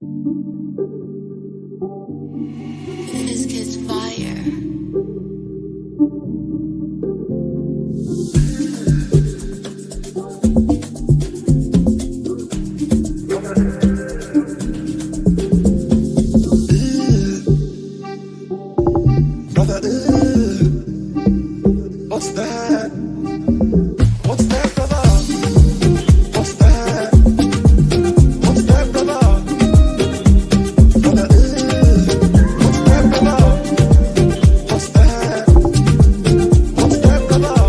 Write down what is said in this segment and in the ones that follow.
This kid's fire. What's that? What's that, brother? What's that? What's that, brother? Brother, what's that, brother? What's that? What's that, brother?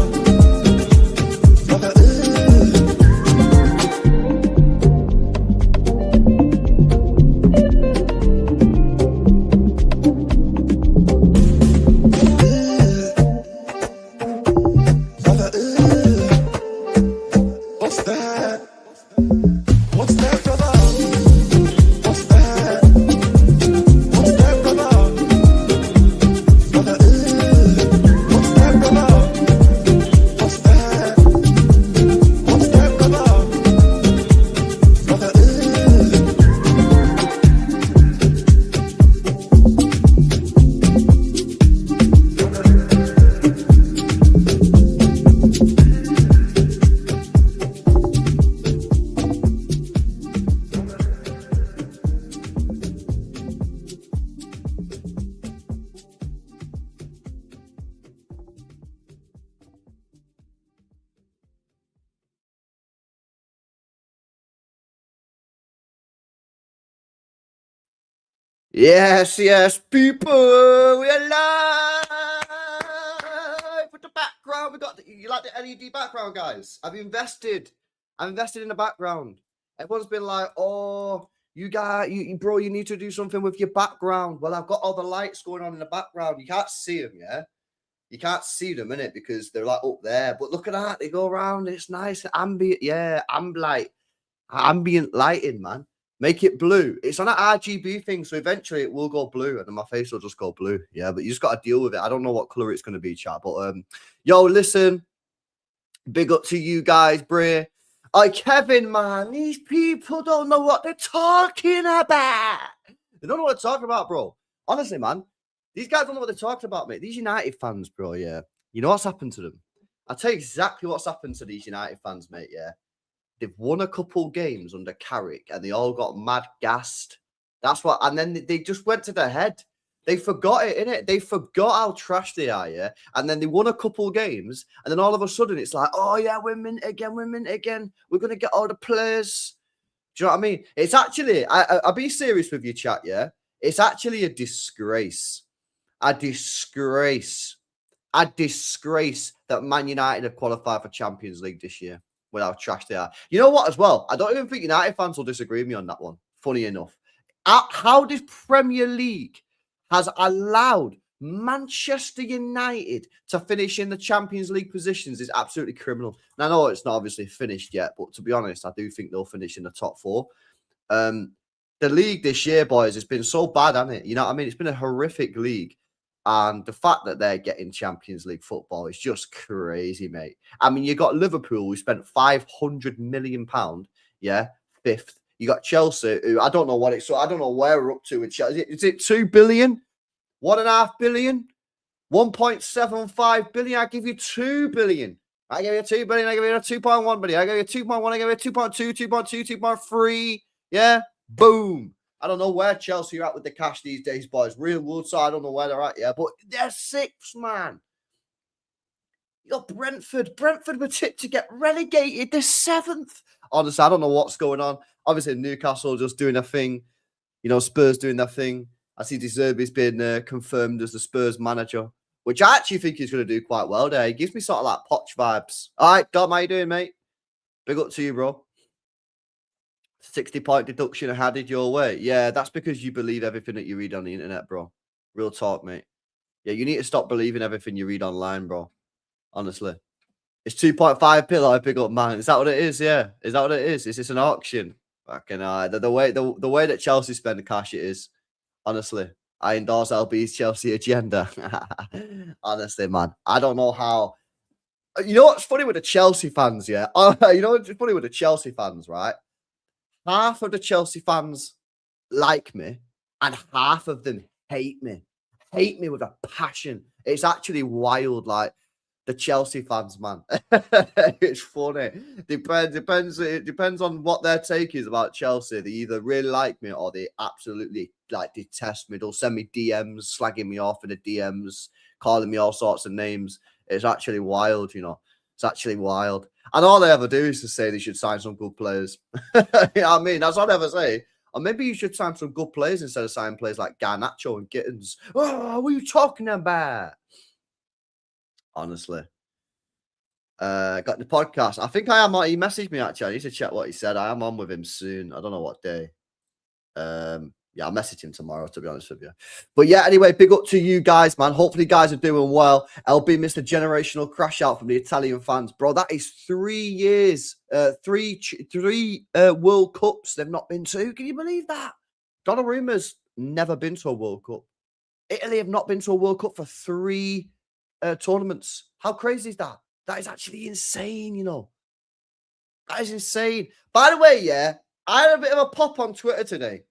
Brother, what's that? What's that, brother? What's that? What's that, brother? Brother, what's that, brother? What's that? What's that, brother? Brother, Yes, people, we're live with the background. We got you like the LED background, guys. I've invested in the background. Everyone's been like, "Oh, you guys, bro, you need to do something with your background." Well, I've got all the lights going on in the background. You can't see them, yeah. You can't see them, innit, because they're like up there. But look at that, they go around. It's nice, ambient, yeah, ambient lighting, man. Make it blue. It's on an RGB thing, so eventually it will go blue, and then my face will just go blue. Yeah, but you just got to deal with it. I don't know what color it's going to be, chat. But yo, listen, big up to you guys, Bray. Kevin, man, these people don't know what they're talking about. They don't know what they're talking about, bro. Honestly, man, these guys don't know what they're talking about, mate. These United fans, bro, yeah. You know what's happened to them? I'll tell you exactly what's happened to these United fans, mate, yeah. They've won a couple games under Carrick and they all got mad gassed. That's what, and then they just went to their head. They forgot it, innit? They forgot how trash they are, yeah? And then they won a couple games, and then all of a sudden it's like, oh yeah, we're mint again. We're going to get all the players. Do you know what I mean? It's actually, I'll be serious with you, chat, yeah? It's actually a disgrace. A disgrace that Man United have qualified for Champions League this year. With how trash they are. You know what, as well? I don't even think United fans will disagree with me on that one. Funny enough. How this Premier League has allowed Manchester United to finish in the Champions League positions is absolutely criminal. And I know it's not obviously finished yet, but to be honest, I do think they'll finish in the top four. The league this year, boys, has been so bad, hasn't it? You know what I mean? It's been a horrific league. And the fact that they're getting Champions League football is just crazy, mate. I mean, you got Liverpool, who spent £500 million, yeah, fifth. You got Chelsea, who I don't know what it's, so I don't know where we're up to with Chelsea. Is it 2 billion? 1.5 billion? 1.75 billion? I give you 2 billion. I give you 2 billion. I give you 2.1 billion. I give you 2.1. I give you 2.2, 2.2, 2.3. Yeah, boom. I don't know where Chelsea are at with the cash these days, boys. Real Wood, so I don't know where they're at, yeah. But they're sixth, man. You got Brentford. Brentford were tipped to get relegated. They're seventh. Honestly, I don't know what's going on. Obviously, Newcastle just doing their thing. You know, Spurs doing their thing. I see De Zerbi's been confirmed as the Spurs manager, which I actually think he's going to do quite well there. He gives me sort of like Poch vibes. All right, Dom, how you doing, mate? Big up to you, bro. 60-point deduction headed your way. Yeah, that's because you believe everything that you read on the internet, bro. Real talk, mate. Yeah, you need to stop believing everything you read online, bro. Honestly. It's 2.5 pillar I pick up, man. Is that what it is? Yeah. Is that what it is? Is this an auction? Fucking the way that Chelsea spend the cash it is. Honestly. I endorse LB's Chelsea agenda. Honestly, man. I don't know how. You know what's funny with the Chelsea fans, yeah? You know what's funny with the Chelsea fans, right? Half of the Chelsea fans like me, and half of them hate me. Hate me with a passion. It's actually wild. Like the Chelsea fans, man. It's funny. It depends on what their take is about Chelsea. They either really like me or they absolutely like detest me. They'll send me DMs, slagging me off in the DMs, calling me all sorts of names. It's actually wild, you know. It's actually wild. And all they ever do is to say they should sign some good players. You know what I mean? That's all they ever say. Or maybe you should sign some good players instead of signing players like Garnacho and Gittins. Oh, what are you talking about? Honestly. Got the podcast. I think I am on. He messaged me actually. I need to check what he said. I am on with him soon. I don't know what day. Yeah, I'll message him tomorrow, to be honest with you. But yeah, anyway, big up to you guys, man. Hopefully, you guys are doing well. LB missed a generational crash out from the Italian fans, bro. That is 3 years, three World Cups they've not been to. Can you believe that? Donnarumma's never been to a World Cup. Italy have not been to a World Cup for 3 tournaments. How crazy is that? That is actually insane, you know. That is insane. By the way, yeah, I had a bit of a pop on Twitter today.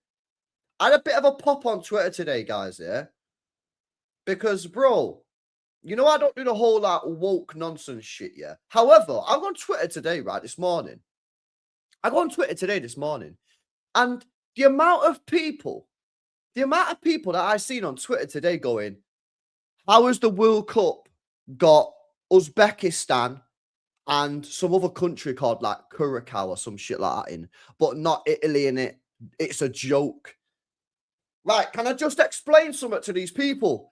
Guys, yeah? Because, bro, you know I don't do the whole like woke nonsense shit, yeah? However, I go on Twitter today, right, this morning. And the amount of people that I've seen on Twitter today going, how has the World Cup got Uzbekistan and some other country called like Curacao or some shit like that in, but not Italy in it? It's a joke. Right, can I just explain something to these people?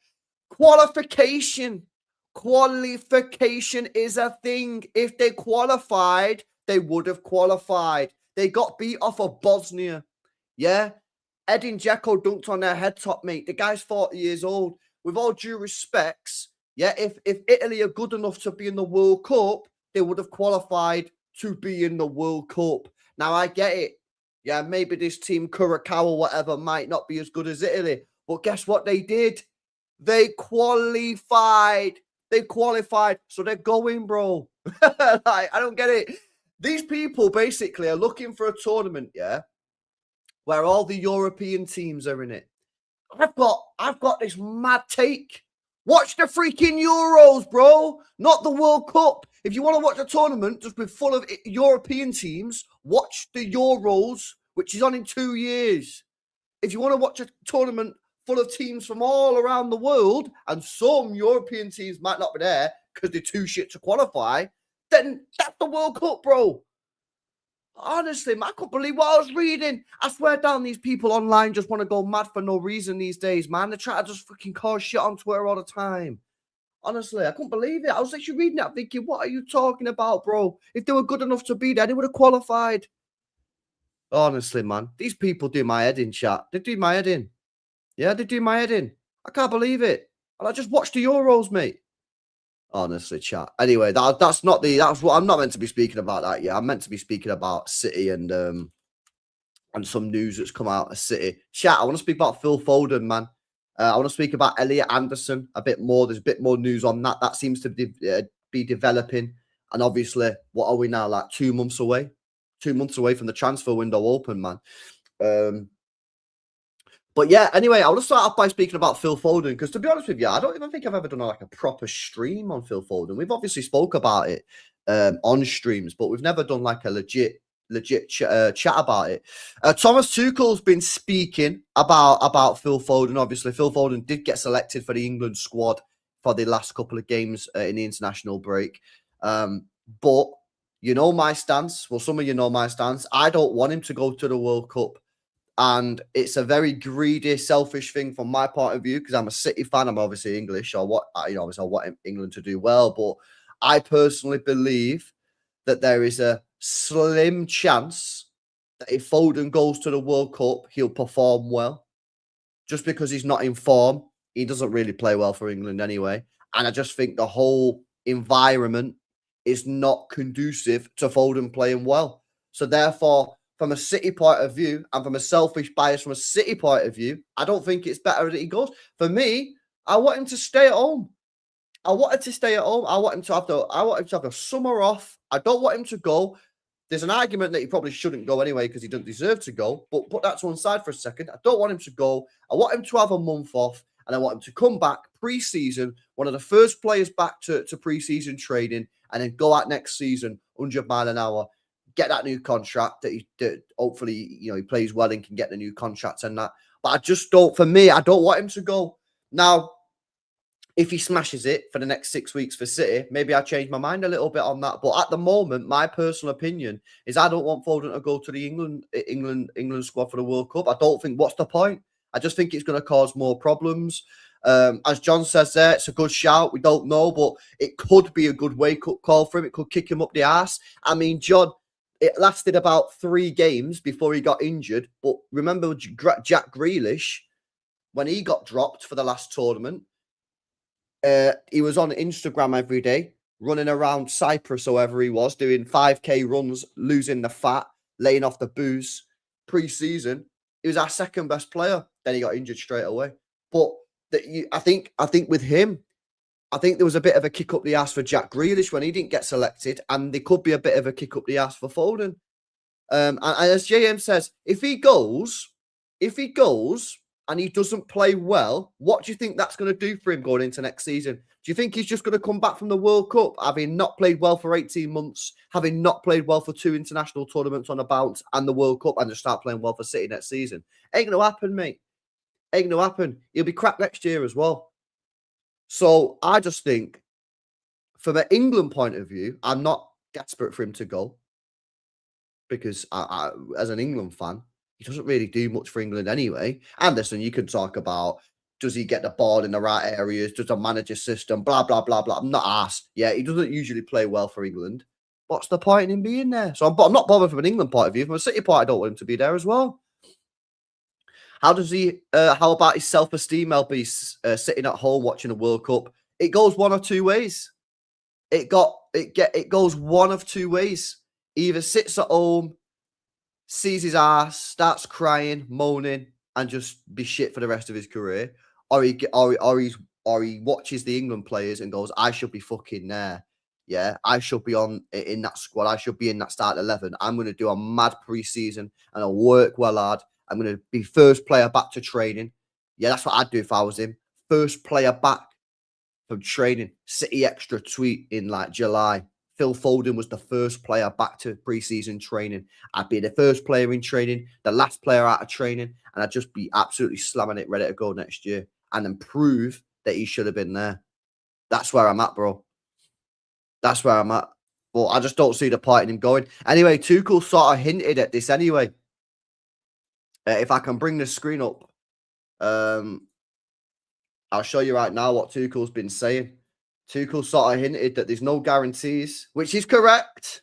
Qualification is a thing. If they qualified, they would have qualified. They got beat off of Bosnia. Yeah? Edin Dzeko dunked on their head top, mate. The guy's 40 years old. With all due respects, yeah, if Italy are good enough to be in the World Cup, they would have qualified to be in the World Cup. Now, I get it. Yeah, maybe this team, Curacao or whatever, might not be as good as Italy. But guess what they did? They qualified. So they're going, bro. Like, I don't get it. These people basically are looking for a tournament, yeah, where all the European teams are in it. I've got this mad take. Watch the freaking Euros, bro. Not the World Cup. If you want to watch a tournament just with full of European teams, watch the Euros, which is on in 2 years. If you want to watch a tournament full of teams from all around the world, and some European teams might not be there because they're too shit to qualify, then that's the World Cup, bro. Honestly, man, I couldn't believe what I was reading. I swear down, these people online just want to go mad for no reason these days, man. They try to just fucking cause shit on Twitter all the time. Honestly, I couldn't believe it. I was actually reading that thinking, what are you talking about, bro? If they were good enough to be there, they would have qualified. Honestly, man, these people do my head in, chat. They do my head in. Yeah, they do my head in. I can't believe it. And I just watched the Euros, mate. Honestly, chat. Anyway, that's what I'm not meant to be speaking about that. Yeah, I'm meant to be speaking about City and some news that's come out of City. Chat, I want to speak about Phil Foden, man. I want to speak about Elliot Anderson a bit more. There's a bit more news on that. That seems to be developing. And obviously, what are we now, like 2 months away? 2 months away from the transfer window open, man. But yeah, anyway, I want to start off by speaking about Phil Foden, because to be honest with you, I don't even think I've ever done like a proper stream on Phil Foden. We've obviously spoke about it on streams, but we've never done like a legit chat about it. Thomas Tuchel's been speaking about Phil Foden. Obviously, Phil Foden did get selected for the England squad for the last couple of games in the international break. But you know my stance. Well, some of you know my stance. I don't want him to go to the World Cup. And it's a very greedy, selfish thing from my point of view, because I'm a City fan. I'm obviously English. Obviously I want England to do well. But I personally believe that there is a slim chance that if Foden goes to the World Cup, he'll perform well. Just because he's not in form, he doesn't really play well for England anyway. And I just think the whole environment is not conducive to Foden playing well. So therefore, from a City point of view, and from a selfish bias from a City point of view, I don't think it's better that he goes. For me, I want him to stay at home. I want him to have the summer off. I don't want him to go. there's an argument that he probably shouldn't go anyway because he doesn't deserve to go. But put that to one side for a second. I don't want him to go. I want him to have a month off, and I want him to come back pre-season, one of the first players back to pre-season training, and then go out next season 100 mile an hour, get that new contract that hopefully he plays well and can get the new contract and that. But I just don't. For me, I don't want him to go now. If he smashes it for the next 6 weeks for City, maybe I change my mind a little bit on that. But at the moment, my personal opinion is I don't want Foden to go to the England squad for the World Cup. I don't think, what's the point? I just think it's going to cause more problems. As John says there, it's a good shout. We don't know, but it could be a good wake-up call for him. It could kick him up the arse. I mean, John, it lasted about 3 games before he got injured. But remember Jack Grealish, when he got dropped for the last tournament, he was on Instagram every day, running around Cyprus or wherever he was, doing 5K runs, losing the fat, laying off the booze. Pre-season, he was our second best player. Then he got injured straight away. But I think with him, I think there was a bit of a kick up the ass for Jack Grealish when he didn't get selected, and there could be a bit of a kick up the ass for Foden. And as JM says, if he goes and he doesn't play well, what do you think that's going to do for him going into next season? Do you think he's just going to come back from the World Cup, having not played well for 18 months, having not played well for 2 international tournaments on a bounce and the World Cup, and just start playing well for City next season? Ain't going to happen, mate. Ain't going to happen. He'll be crap next year as well. So I just think, from an England point of view, I'm not desperate for him to go because I as an England fan, he doesn't really do much for England anyway. And listen, you can talk about, does he get the ball in the right areas? Does the manager system? Blah, blah, blah, blah. I'm not asked. Yeah, he doesn't usually play well for England. What's the point in him being there? So I'm not bothered from an England point of view. From a City point, I don't want him to be there as well. How about his self-esteem, LB, sitting at home watching a World Cup? It goes one of 2 ways. It goes one of 2 ways. Either sits at home, sees his ass, starts crying, moaning, and just be shit for the rest of his career, or he watches the England players and goes, I should be fucking there. Yeah, I should be in that squad. I should be in that start 11. I'm going to do a mad pre-season and I'll work well hard. I'm going to be first player back to training. Yeah, that's what I'd do if I was him. First player back from training. City Extra tweet in like July. Phil Foden was the first player back to pre-season training. I'd be the first player in training, the last player out of training, and I'd just be absolutely slamming it, ready to go next year, and then prove that he should have been there. That's where I'm at, bro. That's where I'm at. But I just don't see the point in him going. Anyway, Tuchel sort of hinted at this anyway. If I can bring the screen up, I'll show you right now what Tuchel's been saying. Tuchel sort of hinted that there's no guarantees, which is correct.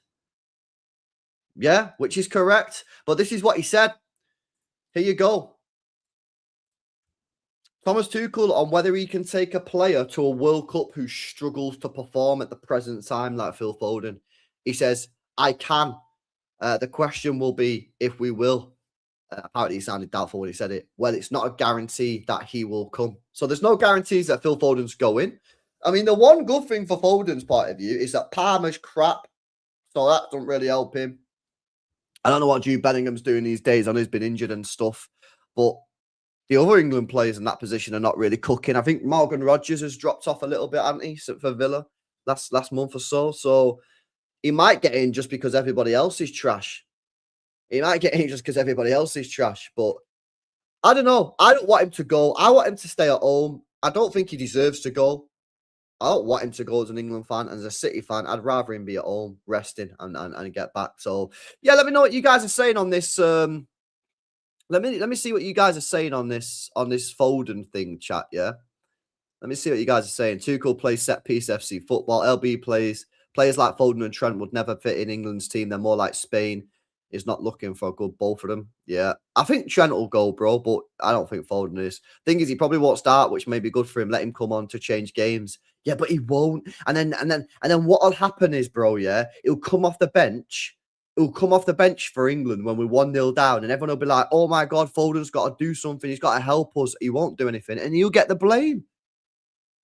Yeah, which is correct. But this is what he said. Here you go. Thomas Tuchel on whether he can take a player to a World Cup who struggles to perform at the present time like Phil Foden. He says, I can. The question will be if we will. Apparently he sounded doubtful when he said it. Well, it's not a guarantee that he will come. So there's no guarantees that Phil Foden's going. I mean, the one good thing for Foden's point of view is that Palmer's crap. So that doesn't really help him. I don't know what Jude Bellingham's doing these days. I know he's been injured and stuff. But the other England players in that position are not really cooking. I think Morgan Rogers has dropped off a little bit, hasn't he, for Villa last month or so. So he might get in just because everybody else is trash. He might get in just because everybody else is trash. But I don't know. I don't want him to go. I want him to stay at home. I don't think he deserves to go. I don't want him to go as an England fan. As a City fan, I'd rather him be at home, resting and get back. So, yeah, let me know what you guys are saying on this. Let me see what you guys are saying on this Foden thing, chat, yeah? Let me see what you guys are saying. Tuchel plays set-piece FC football. LB players like Foden and Trent would never fit in England's team. They're more like Spain. Is not looking for a good both of them. Yeah, I think Trent will go, bro, but I don't think Foden is. Thing is, he probably won't start, which may be good for him. Let him come on to change games. Yeah, but he won't. And then what'll happen is, bro, yeah, he'll come off the bench. He'll come off the bench for England when we're 1-0 down, and everyone will be like, "Oh my God, Foden's got to do something. He's got to help us." He won't do anything, and he'll get the blame.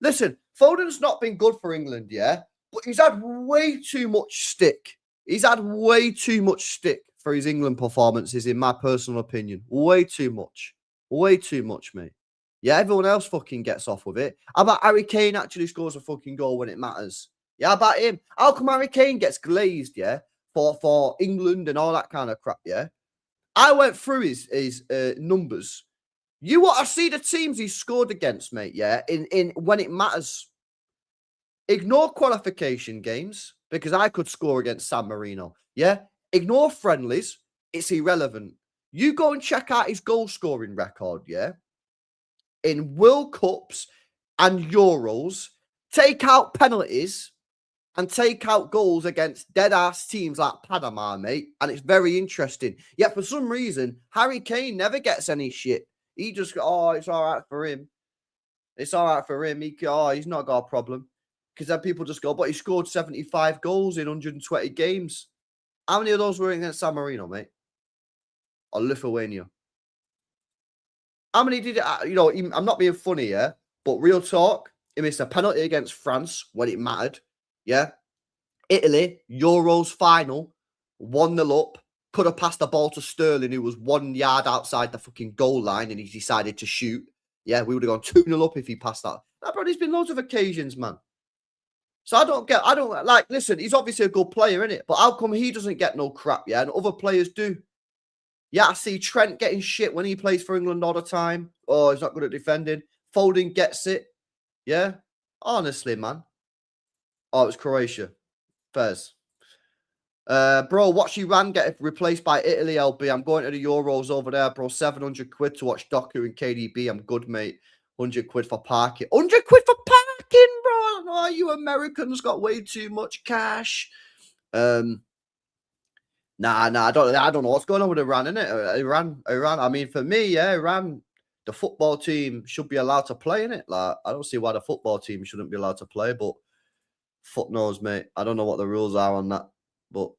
Listen, Foden's not been good for England, yeah, but he's had way too much stick He's had way too much stick for his England performances, in my personal opinion. Way too much. Way too much, mate. Yeah, everyone else fucking gets off with it. How about Harry Kane actually scores a fucking goal when it matters? Yeah, how about him? How come Harry Kane gets glazed, yeah, for England and all that kind of crap, yeah? I went through his numbers. You want to see the teams he scored against, mate, yeah, in when it matters. Ignore qualification games, because I could score against San Marino, yeah? Ignore friendlies. It's irrelevant. You go and check out his goal scoring record, yeah? In World Cups and Euros, take out penalties and take out goals against dead-ass teams like Panama, mate, and it's very interesting. Yet for some reason, Harry Kane never gets any shit. He just, oh, it's all right for him. It's all right for him. He's not got a problem. Because then people just go, but he scored 75 goals in 120 games. How many of those were against San Marino, mate? Or Lithuania? How many did it? I'm not being funny, yeah? But real talk, he missed a penalty against France when it mattered. Yeah. Italy, Euros final, 1-0 up. Could have passed the ball to Sterling, who was 1 yard outside the fucking goal line, and he decided to shoot. Yeah, we would have gone 2-0 up if he passed that. That, bro, there's been loads of occasions, man. So I don't like, listen, he's obviously a good player, innit? But how come he doesn't get no crap, yeah? And other players do. Yeah, I see Trent getting shit when he plays for England all the time. Oh, he's not good at defending. Foden gets it. Yeah? Honestly, man. Oh, it was Croatia. Fez. Bro, watch Iran get replaced by Italy, LB. I'm going to the Euros over there, bro. 700 quid to watch Doku and KDB. I'm good, mate. 100 quid for parking. 100 quid for parking, bro. Oh, you Americans got way too much cash. Nah, I don't know what's going on with Iran, innit? Iran. I mean, for me, yeah, Iran, the football team should be allowed to play, innit? Like, I don't see why the football team shouldn't be allowed to play, but fuck knows, mate. I don't know what the rules are on that, but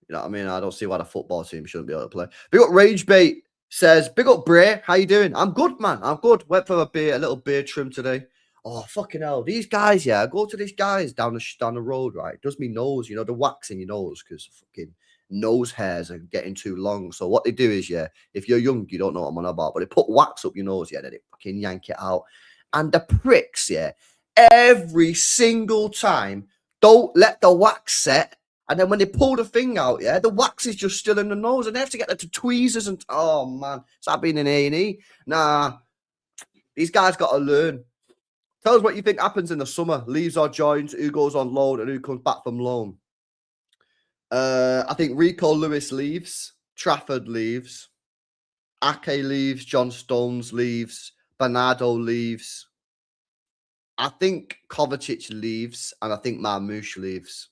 you know what I mean? I don't see why the football team shouldn't be able to play. Big up Ragebait says, big up Bray, how you doing? I'm good, man. I'm good. Went for a little beard trim today. Oh, fucking hell. These guys, yeah, I go to these guys down the road, right? It does me nose, the wax in your nose, because fucking nose hairs are getting too long. So what they do is, yeah, if you're young, you don't know what I'm on about, but they put wax up your nose, yeah, then they fucking yank it out. And the pricks, yeah, every single time, don't let the wax set. And then when they pull the thing out, yeah, the wax is just still in the nose, and they have to get that to tweezers and oh man, it's like being in A&E. Nah, these guys got to learn. Tell us what you think happens in the summer. Leaves or joins, who goes on loan and who comes back from loan. I think Rico Lewis leaves, Trafford leaves, Ake leaves, John Stones leaves, Bernardo leaves. I think Kovacic leaves, and I think Marmoush leaves.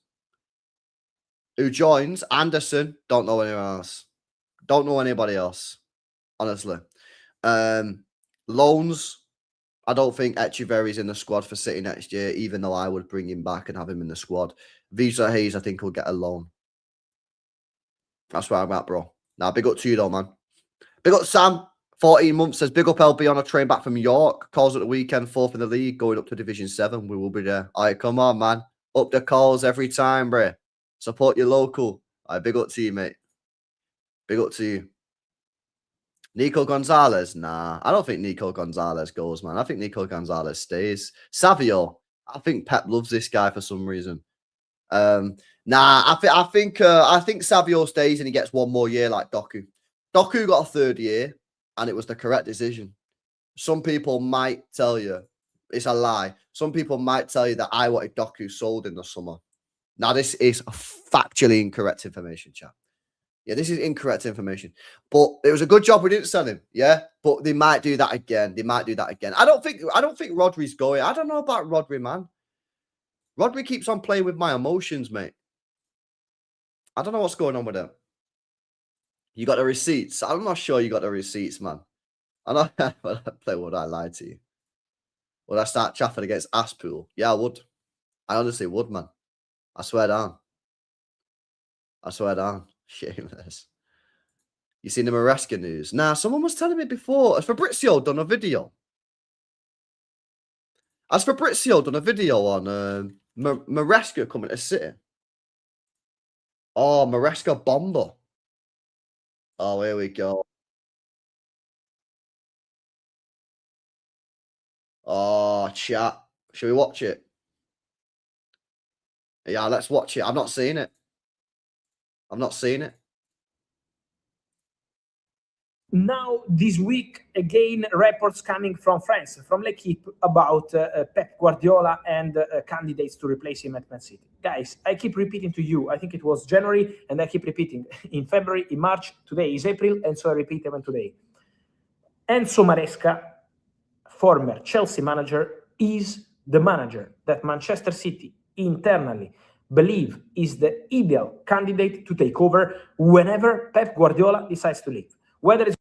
Who joins? Anderson. Don't know anyone else. Don't know anybody else. Honestly. Loans. I don't think Echeverry's in the squad for City next year, even though I would bring him back and have him in the squad. Visa Hayes, I think, will get a loan. That's where I'm at, bro. Now, big up to you, though, man. Big up Sam. 14 months says, big up LB on a train back from York. Calls at the weekend, 4th in the league, going up to Division 7. We will be there. All right, come on, man. Up the calls every time, bro. Support your local. All right, big up to you, mate. Big up to you. Nico Gonzalez? Nah, I don't think Nico Gonzalez goes, man. I think Nico Gonzalez stays. Savio? I think Pep loves this guy for some reason. Nah, I think Savio stays and he gets one more year like Doku. Doku got a 3rd year, and it was the correct decision. Some people might tell you it's a lie. Some people might tell you that I wanted Doku sold in the summer. Now, this is factually incorrect information, chat. Yeah, this is incorrect information. But it was a good job we didn't sell him. Yeah, but they might do that again. I don't think Rodri's going. I don't know about Rodri, man. Rodri keeps on playing with my emotions, mate. I don't know what's going on with him. You got the receipts. I'm not sure you got the receipts, man. I know. Would I lie to you? Would I start chaffing against Aspool? Yeah, I would. I honestly would, man. I swear down. Shameless. You seen the Maresca news? Nah, someone was telling me before. Has Fabrizio done a video on Maresca coming to City? Oh, Maresca Bomber. Oh, here we go. Oh, chat. Should we watch it? Yeah, let's watch it. I've not seen it. I've not seen it. Now, this week, again, reports coming from France, from L'Equipe, about Pep Guardiola and candidates to replace him at Man City. Guys, I keep repeating to you, I think it was January, and I keep repeating in February, in March, today is April, and so I repeat even today. Enzo Maresca, former Chelsea manager, is the manager that Manchester City internally believe is the ideal candidate to take over whenever Pep Guardiola decides to leave. Whether it's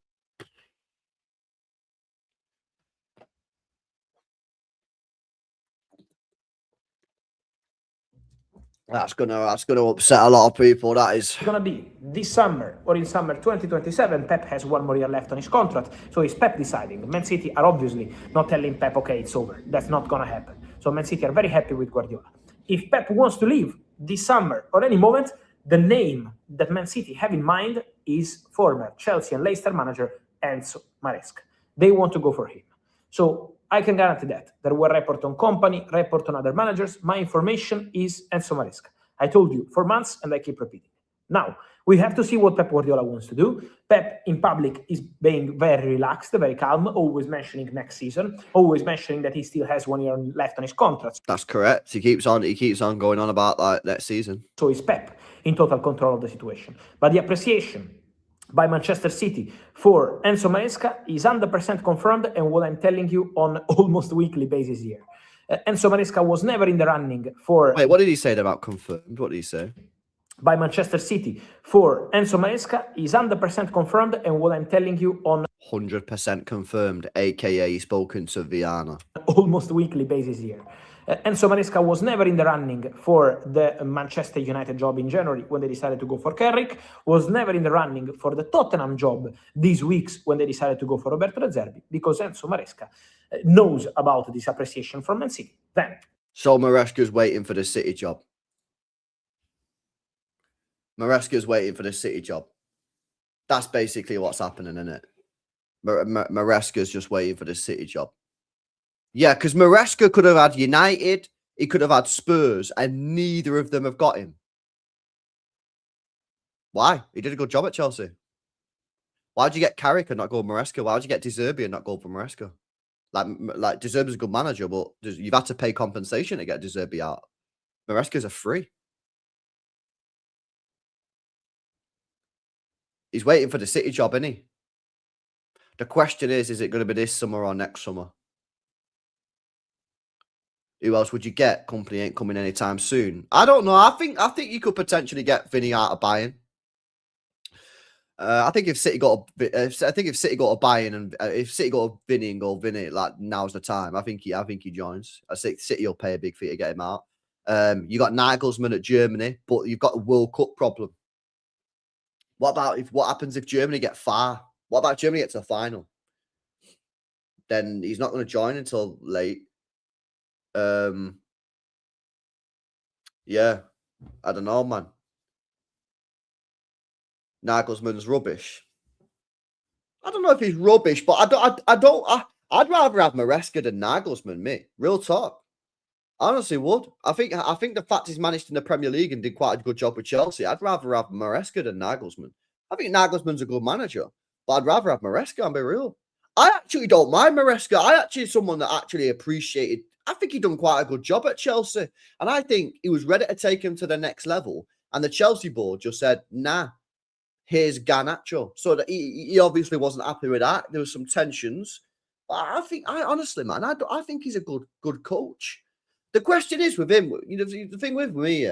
That's gonna upset a lot of people. That is going to be this summer or in summer 2027, Pep has 1 more year left on his contract. So it's Pep deciding. Man City are obviously not telling Pep, okay, it's over. That's not going to happen. So Man City are very happy with Guardiola. If Pep wants to leave this summer or any moment, the name that Man City have in mind is former Chelsea and Leicester manager Enzo Maresca. They want to go for him. So I can guarantee that. There were reports on company, report on other managers. My information is Enzo Maresca. I told you for months, and I keep repeating. Now, we have to see what Pep Guardiola wants to do. Pep, in public, is being very relaxed, very calm, always mentioning next season, always mentioning that he still has 1 year left on his contract. That's correct. He keeps on going on about like next season. So is Pep in total control of the situation. But the appreciation by Manchester City for Enzo Maresca is 100% confirmed, and what I'm telling you on almost weekly basis here. Enzo Maresca was never in the running for... Wait, what did he say about confirmed? What did he say? By Manchester City for Enzo Maresca is 100% confirmed, and what I'm telling you on 100% confirmed, aka he's spoken to Viana. Almost weekly basis here. Enzo Maresca was never in the running for the Manchester United job in January when they decided to go for Carrick, was never in the running for the Tottenham job these weeks when they decided to go for Roberto De Zerbi, because Enzo Maresca knows about this appreciation from Man City. Then, so Maresca's waiting for the City job. Maresca's waiting for the City job. That's basically what's happening, isn't it? Maresca's just waiting for the City job. Yeah, because Maresca could have had United, he could have had Spurs, and neither of them have got him. Why? He did a good job at Chelsea. Why did you get Carrick and not go Maresca? Why did you get De Zerbi and not go for Maresca? Like De Zerbi's a good manager, but you've had to pay compensation to get De Zerbi out. Maresca's a free. He's waiting for the City job, isn't he? The question is it going to be this summer or next summer? Who else would you get? Company ain't coming anytime soon. I don't know. I think you could potentially get Vinny out of Bayern. I think if City got a Bayern and if City got a Vinny and go Vinny, like now's the time. I think he joins. I think City will pay a big fee to get him out. You got Nagelsmann at Germany, but you've got a World Cup problem. What happens if Germany get far? What about Germany get to the final? Then he's not going to join until late. Yeah, I don't know, man. Nagelsmann's rubbish. I don't know if he's rubbish, but I'd rather have Maresca than Nagelsmann, mate. Real talk. I honestly would. I think the fact he's managed in the Premier League and did quite a good job with Chelsea, I'd rather have Maresca than Nagelsmann. I think Nagelsmann's a good manager, but I'd rather have Maresca, I'll be real. I actually don't mind Maresca. I actually someone that actually appreciated. I think he done quite a good job at Chelsea. And I think he was ready to take him to the next level. And the Chelsea board just said, nah, here's Garnacho. So that he obviously wasn't happy with that. There was some tensions. But I honestly, man, I think he's a good coach. The question is with him, the thing with me,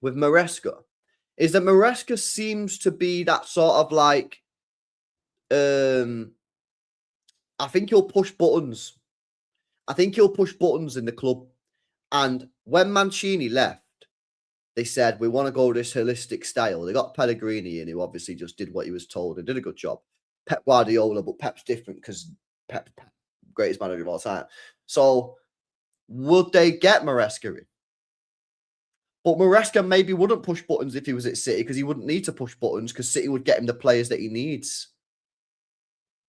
with Maresca, is that Maresca seems to be that sort of like, I think he'll push buttons. I think he'll push buttons in the club. And when Mancini left, they said, we want to go this holistic style. They got Pellegrini in, who obviously just did what he was told and did a good job. Pep Guardiola, but Pep's different because Pep, greatest manager of all time. So would they get Maresca in? But Maresca maybe wouldn't push buttons if he was at City because he wouldn't need to push buttons because City would get him the players that he needs.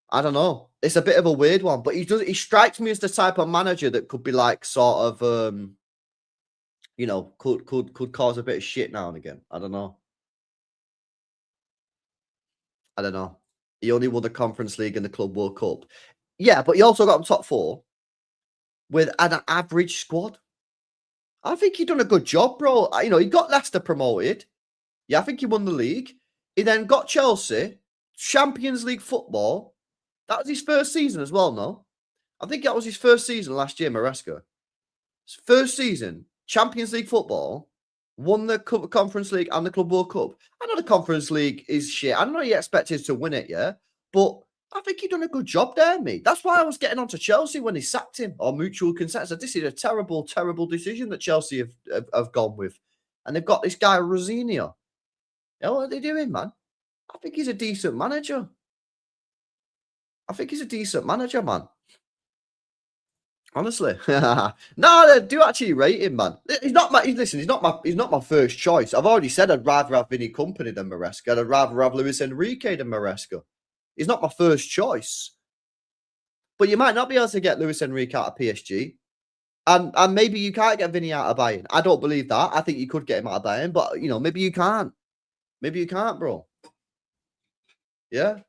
I don't know. It's a bit of a weird one, but he strikes me as the type of manager that could be like sort of could cause a bit of shit now and again. I don't know. He only won the Conference League and the Club World Cup. Yeah, but he also got him top 4 with an average squad. I think he done a good job, bro. He got Leicester promoted. Yeah, I think he won the league. He then got Chelsea, Champions League football. That was his first season as well, no? I think that was his first season last year, Maresca. His first season, Champions League football, won the Conference League and the Club World Cup. I know the Conference League is shit. I know you expected to win it, yeah? But I think he done a good job there, mate. That's why I was getting onto Chelsea when he sacked him, or mutual consent. So this is a terrible, terrible decision that Chelsea have gone with. And they've got this guy, Rosinha. What are they doing, man? I think he's a decent manager. Man. Honestly. No, I do actually rate him, man. He's not my first choice. I've already said I'd rather have Vinny Kompany than Maresca. I'd rather have Luis Enrique than Maresca. He's not my first choice. But you might not be able to get Luis Enrique out of PSG. And maybe you can't get Vinny out of Bayern. I don't believe that. I think you could get him out of Bayern, but maybe you can't. Maybe you can't, bro. Yeah.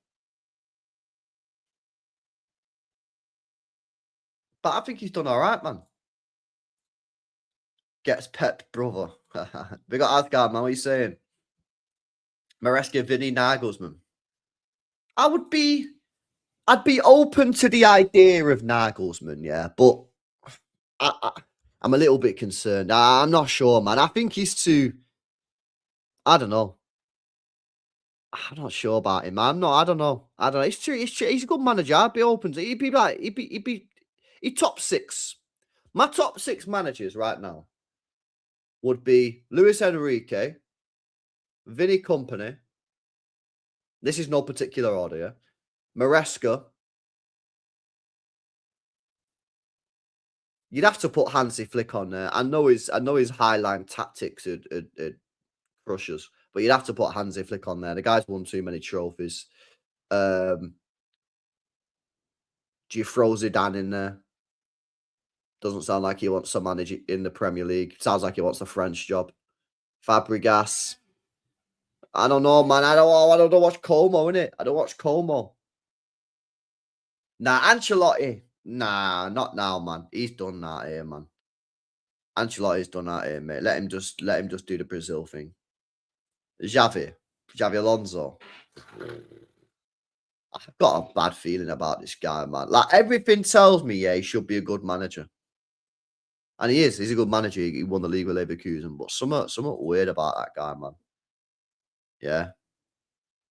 But I think he's done all right, man. Gets Pep, brother. We got Asgard, man. What are you saying? Maresca, Vinny, Nagelsmann. I'd be open to the idea of Nagelsmann, yeah, but I'm a little bit concerned. I'm not sure, man. I think he's too. I don't know. I'm not sure about him, man. I don't know. He's a good manager. I'd be open to. He'd be top 6. My top 6 managers right now would be Luis Enrique, Vinny Kompany. This is no particular order, yeah? Maresca. You'd have to put Hansi Flick on there. I know his highline tactics are crushers, but you'd have to put Hansi Flick on there. The guy's won too many trophies. Do you throw Zidane in there? Doesn't sound like he wants to manage in the Premier League. Sounds like he wants a French job. Fabregas. I don't know, man. I don't watch Como, innit? I don't watch Como. Nah, Ancelotti. Nah, not now, man. He's done that here, man. Ancelotti's done that here, mate. Let him just do the Brazil thing. Xavi Alonso. I've got a bad feeling about this guy, man. Like, everything tells me, yeah, he should be a good manager. And he is. He's a good manager. He won the league with Leverkusen. But something weird about that guy, man. Yeah.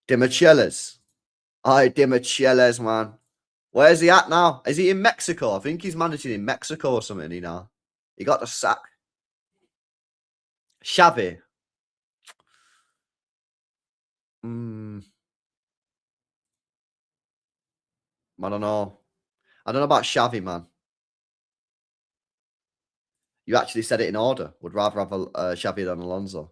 Demichelis. Aye, Demichelis, man. Where's he at now? Is he in Mexico? I think he's managing in Mexico or something, He got the sack. Xavi. I don't know. I don't know about Xavi, man. You actually said it in order. Would rather have Xavi than Alonso.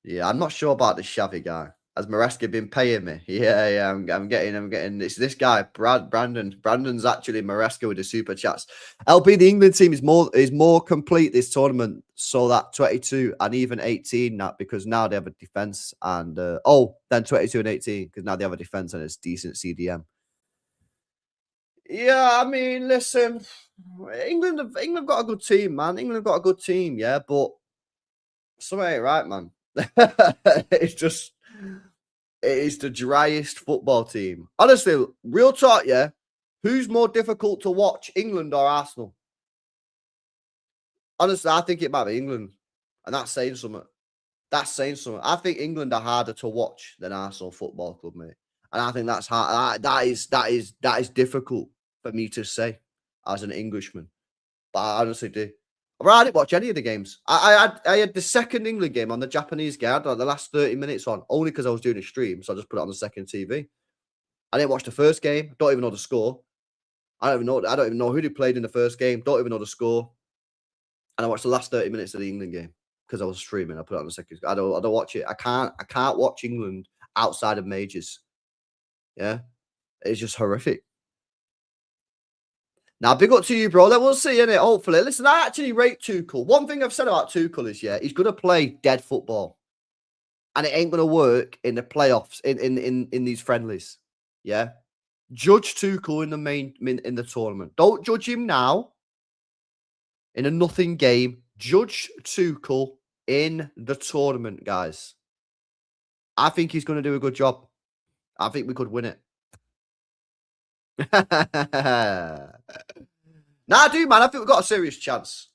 Yeah, I'm not sure about this Xavi guy. Has Maresca been paying me? Yeah, I'm getting. It's this guy, Brandon. Brandon's actually Maresca with the super chats. LB, the England team is more complete this tournament. So that 22 and even 18 now, because now they have a defense and then 22 and 18 because now they have a defense and it's decent CDM. Yeah, I mean, listen, England got a good team, man. England got a good team, yeah, but something ain't right, man. It is the driest football team. Honestly, real talk, yeah. Who's more difficult to watch, England or Arsenal? Honestly, I think it might be England, and that's saying something. I think England are harder to watch than Arsenal Football Club, mate. And I think that's hard. That is difficult for me to say as an Englishman. But I honestly do. Well, I didn't watch any of the games. I had the second England game on the Japanese game. I had the last 30 minutes on, only because I was doing a stream, so I just put it on the second TV. I didn't watch the first game. Don't even know the score. I don't even know who they played in the first game. Don't even know the score. And I watched the last 30 minutes of the England game because I was streaming. I put it on the second. I don't watch it. I can't watch England outside of majors. Yeah. It's just horrific. Now, big up to you, bro. Then we'll see, innit? Hopefully. Listen, I actually rate Tuchel. One thing I've said about Tuchel is, yeah, he's going to play dead football. And it ain't going to work in the playoffs, in these friendlies. Yeah? Judge Tuchel in the tournament. Don't judge him now in a nothing game. Judge Tuchel in the tournament, guys. I think he's going to do a good job. I think we could win it. Nah, I do, man. I think we've got a serious chance.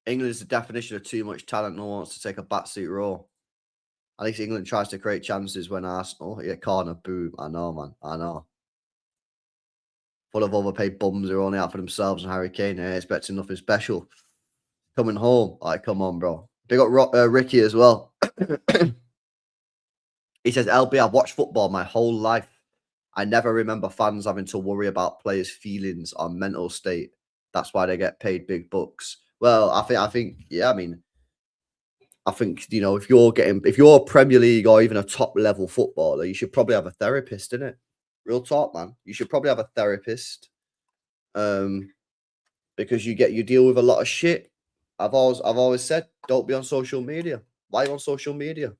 England is the definition of too much talent. No one wants to take a backseat role. At least England tries to create chances when Arsenal hit a corner. Boom. I know, man. I know. Full of overpaid bums who are only out for themselves and Harry Kane. Expecting nothing special. Coming home. All right, come on, bro. Big up Ricky as well. He says, LB, I've watched football my whole life. I never remember fans having to worry about players' feelings or mental state. That's why they get paid big bucks. Well, I think, yeah, I mean, I think, you know, if you're Premier League or even a top level footballer, you should probably have a therapist, innit? Real talk, man. You should probably have a therapist. Because you deal with a lot of shit. I've always said, don't be on social media. Why are you on social media?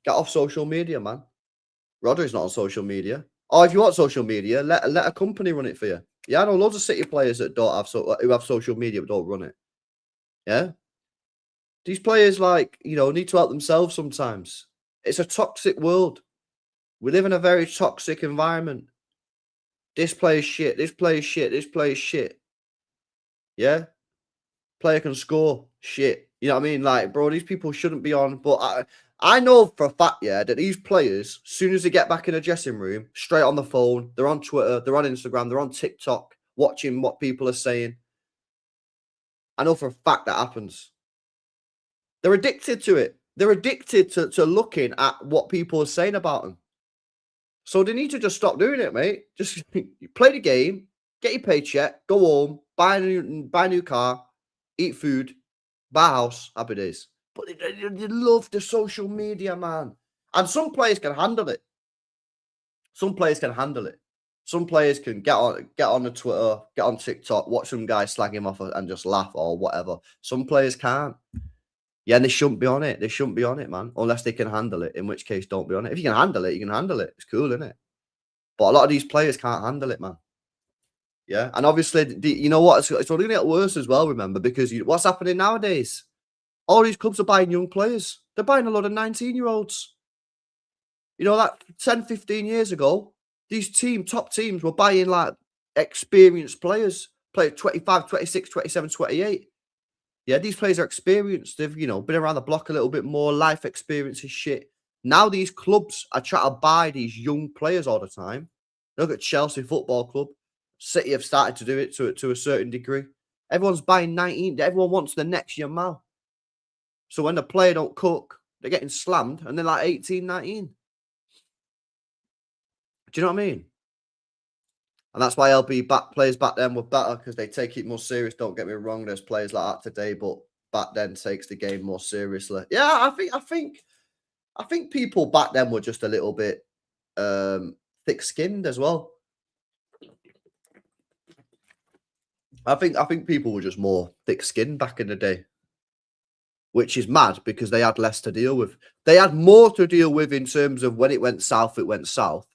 Get off social media, man. Rodri's not on social media. Or if you want social media, let a company run it for you. Yeah, I know loads of City players that who have social media but don't run it. Yeah. These players, like, you know, need to help themselves sometimes. It's a toxic world. We live in a very toxic environment. This player's shit. This player's shit. This player's shit. Yeah. Player can score. Shit. You know what I mean? Like, bro, these people shouldn't be on. But I know for a fact, yeah, that these players, as soon as they get back in a dressing room, straight on the phone, they're on Twitter, they're on Instagram, they're on TikTok, watching what people are saying. I know for a fact that happens. They're addicted to it. They're addicted to looking at what people are saying about them. So they need to just stop doing it, mate. Just play the game, get your paycheck, go home, buy a new car, eat food, buy a house, happy days. But they love the social media, man. And some players can handle it. Some players can handle it. Some players can get on the Twitter, get on TikTok, watch some guy slag him off and just laugh or whatever. Some players can't. Yeah, and they shouldn't be on it. They shouldn't be on it, man. Unless they can handle it, in which case don't be on it. If you can handle it, you can handle it. It's cool, isn't it? But a lot of these players can't handle it, man. Yeah, and obviously, you know what? It's only going to get worse as well, remember, because what's happening nowadays? All these clubs are buying young players. They're buying a lot of 19-year-olds. You know, like 10, 15 years ago, these top teams were buying, like, experienced players. Play 25, 26, 27, 28. Yeah, these players are experienced. They've, you know, been around the block a little bit more. Life experience is shit. Now these clubs are trying to buy these young players all the time. Look at Chelsea Football Club. City have started to do it to a certain degree. Everyone's buying 19. Everyone wants the next Yamal. So when the player don't cook, they're getting slammed and they're like 18, 19. Do you know what I mean? And that's why players back then were better because they take it more serious. Don't get me wrong. There's players like that today, but back then takes the game more seriously. Yeah, I think people back then were just a little bit thick-skinned as well. I think people were just more thick-skinned back in the day, which is mad because they had less to deal with. They had more to deal with in terms of when it went south, it went south.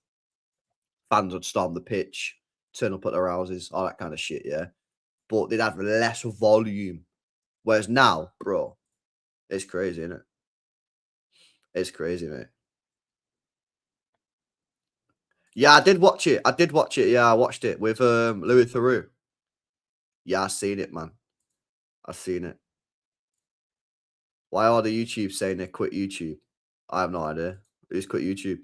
Fans would storm the pitch, turn up at their houses, all that kind of shit, yeah. But they'd have less volume. Whereas now, bro, it's crazy, isn't it? It's crazy, mate. Yeah, I did watch it. Yeah, I watched it with Louis Theroux. Yeah, I seen it, man. I seen it. Why are the YouTube saying they quit YouTube? I have no idea. Who's quit YouTube?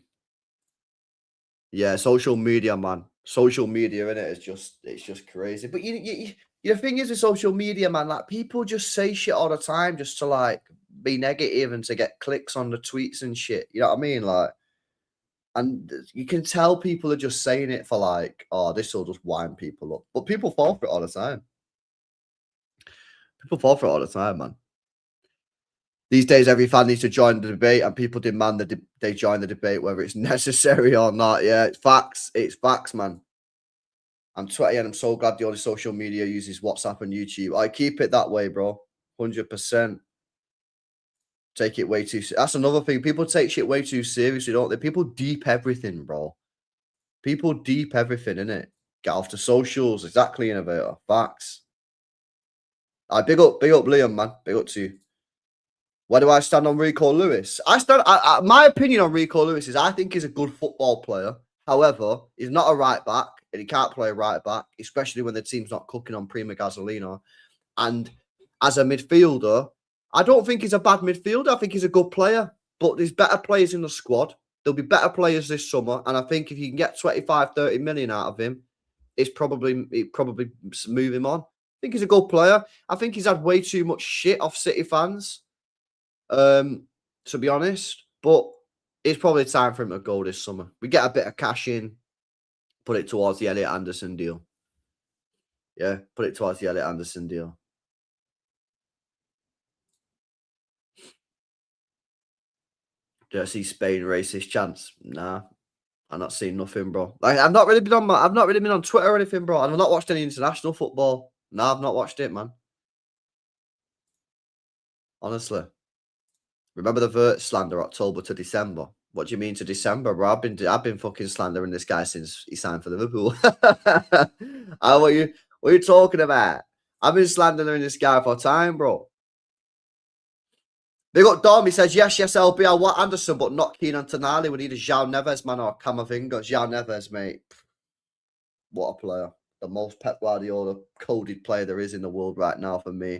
Yeah, social media, man. Social media, innit? It's just crazy. But the thing is with social media, man, like people just say shit all the time just to like be negative and to get clicks on the tweets and shit. You know what I mean? Like And you can tell people are just saying it for like, oh, this will just wind people up. But people fall for it all the time. People fall for it all the time, man. These days, every fan needs to join the debate, and people demand that they join the debate, whether it's necessary or not. Yeah, it's facts. It's facts, man. I'm 20 and I'm so glad the only social media uses WhatsApp and YouTube. I keep it that way, bro. 100%. Take it way too. That's another thing. People take shit way too seriously, don't they? People deep everything, bro. People deep everything, innit? Get off the socials. Exactly, innovator. Facts. Big up Liam, man. Big up to you. Where do I stand on Rico Lewis? My opinion on Rico Lewis is I think he's a good football player. However, he's not a right back, and he can't play right back, especially when the team's not cooking on Prima Gasolina. And as a midfielder, I don't think he's a bad midfielder. I think he's a good player, but there's better players in the squad. There'll be better players this summer, and I think if you can get 25, 30 million out of him, it probably move him on. I think he's a good player. I think he's had way too much shit off City fans, to be honest. But it's probably time for him to go this summer. We get a bit of cash in, put it towards the Elliot Anderson deal. Yeah, put it towards the Elliot Anderson deal. Do I see Spain racist chance? Nah, I'm not seeing nothing, bro. Like I've not really been on Twitter or anything, bro. And I've not watched any international football. Nah, I've not watched it, man. Honestly. Remember the Vert slander, October to December? What do you mean to December, bro? I've been fucking slandering this guy since he signed for Liverpool. What are you talking about? I've been slandering this guy for time, bro. Big up Dom, he says, yes, LB, I want Anderson, but not keen on Tonali. We need a João Neves, man, or Camavinga. João Neves, mate. What a player. The most Pep Guardiola coded player there is in the world right now for me.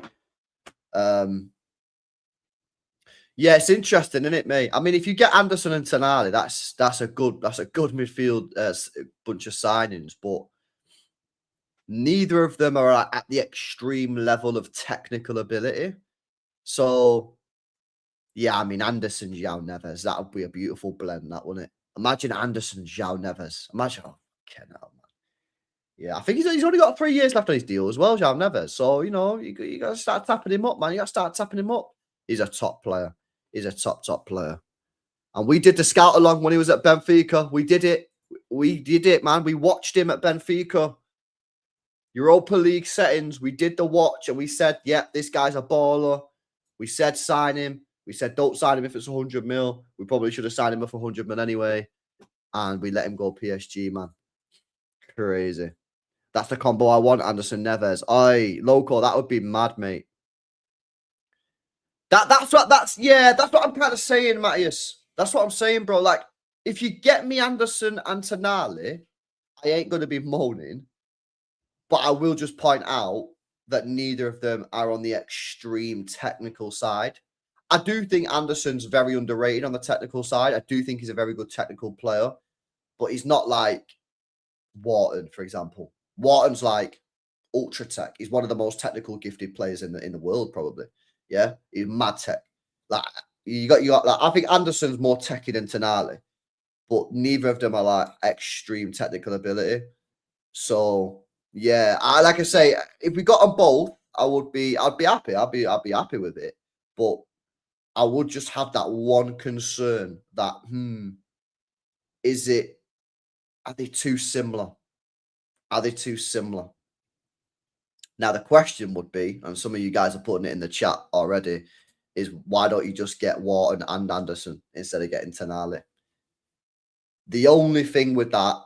Yeah, it's interesting, isn't it, mate? I mean, if you get Anderson and Tonali, that's a good midfield bunch of signings, but neither of them are at the extreme level of technical ability. So, yeah, I mean, Anderson, João Neves, that would be a beautiful blend, that wouldn't it? Imagine Anderson, João Neves. Imagine, oh, hell, man. Yeah, I think he's only got 3 years left on his deal as well, João Neves. So, you know, you got to start tapping him up, man. You got to start tapping him up. He's a top player. He's a top player. And we did the scout along when he was at Benfica. We did it. We did it, man. We watched him at Benfica. Europa League settings. We did the watch and we said, yeah, this guy's a baller. We said sign him. We said don't sign him if it's 100 mil. We probably should have signed him for 100 mil anyway. And we let him go PSG, man. Crazy. That's the combo I want, Anderson Neves. Aye, Loco, that would be mad, mate. That's what I'm kind of saying, Matthias. That's what I'm saying, bro. Like, if you get me Anderson and Tonali, I ain't going to be moaning. But I will just point out that neither of them are on the extreme technical side. I do think Anderson's very underrated on the technical side. I do think he's a very good technical player. But he's not like Wharton, for example. Wharton's like ultra tech. He's one of the most technical gifted players in the world, probably. Yeah, he's mad tech. Like you got like I think Anderson's more techy than Tonali, but neither of them are like extreme technical ability. So yeah, like I say, if we got them both, I'd be happy. I'd be happy with it. But I would just have that one concern that are they too similar? Are they too similar? Now, the question would be, and some of you guys are putting it in the chat already, is why don't you just get Wharton and Anderson instead of getting Tonali? The only thing with that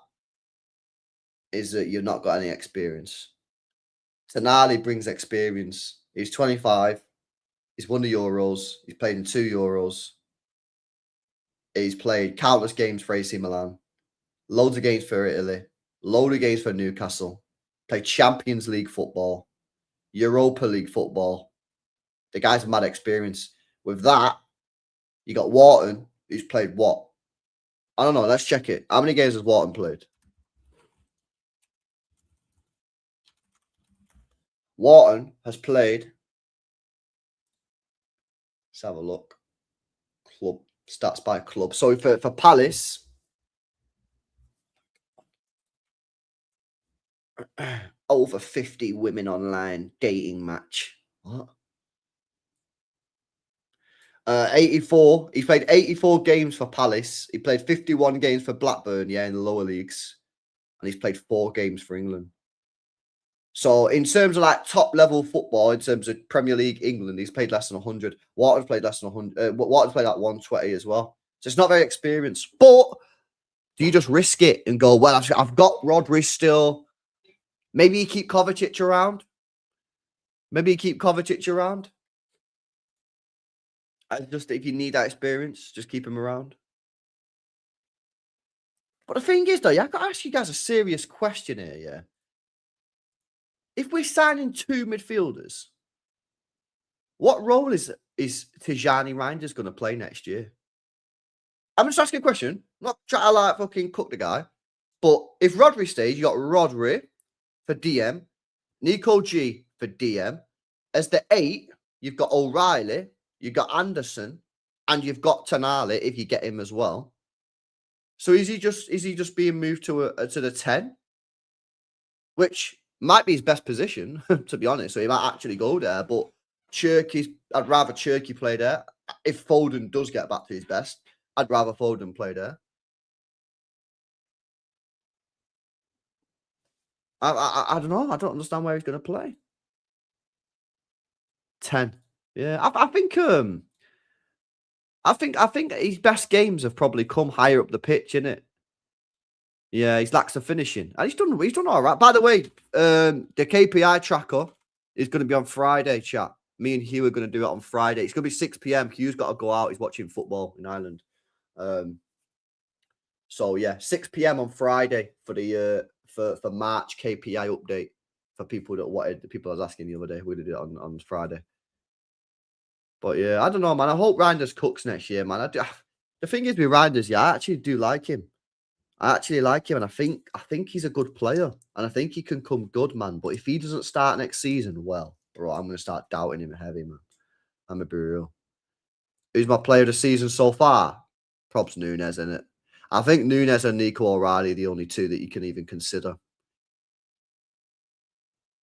is that you've not got any experience. Tonali brings experience. He's 25. He's won the Euros. He's played in 2 Euros. He's played countless games for AC Milan. Loads of games for Italy. Loads of games for Newcastle. Played Champions League football, Europa League football. The guy's mad experience. With that, you got Wharton, who's played what? I don't know. Let's check it. How many games has Wharton played? Wharton has played. Let's have a look. Club stats by club. So for Palace, Over 50 women online dating match. What? 84. He played 84 games for Palace. He played 51 games for Blackburn, in the lower leagues. And he's played 4 games for England. So in terms of like top level football, in terms of Premier League England, he's played less than 100. Water's played less than 100. Water's played like 120 as well. So it's not very experienced. But do you just risk it and go, well, I've got Rodri still. Maybe you keep Kovacic around. And just if you need that experience, just keep him around. But the thing is, though, I've got to ask you guys a serious question here, yeah? If we're signing 2 midfielders, what role is Tijani Reinders going to play next year? I'm just asking a question. I'm not trying to like fucking cook the guy. But if Rodri stays, you got Rodri for DM, Nico G for DM. As the 8, you've got O'Reilly, you've got Anderson, and you've got Tonali if you get him as well. So is he just being moved to the 10? Which might be his best position, to be honest. So he might actually go there. But I'd rather Cherky play there. If Foden does get back to his best, I'd rather Foden play there. I don't know. I don't understand where he's going to play. 10. Yeah, I think his best games have probably come higher up the pitch, innit? Yeah, he's lacks the finishing. And he's done all right. By the way, the KPI tracker is going to be on Friday, chat. Me and Hugh are going to do it on Friday. It's going to be 6 p.m. Hugh's got to go out. He's watching football in Ireland. So yeah, 6 p.m. on Friday for the for March KPI update for people that wanted. The people I was asking the other day, we're going to do it on Friday. But yeah, I don't know, man. I hope Reinders cooks next year, man. The thing is with Reinders, yeah, I actually do like him. I actually like him, and I think he's a good player, and I think he can come good, man. But if he doesn't start next season, well, bro, I'm going to start doubting him heavy, man. I'm going to be real. Who's my player of the season so far? Probs Nunes, isn't it? I think Nunes and Nico O'Reilly are the only 2 that you can even consider.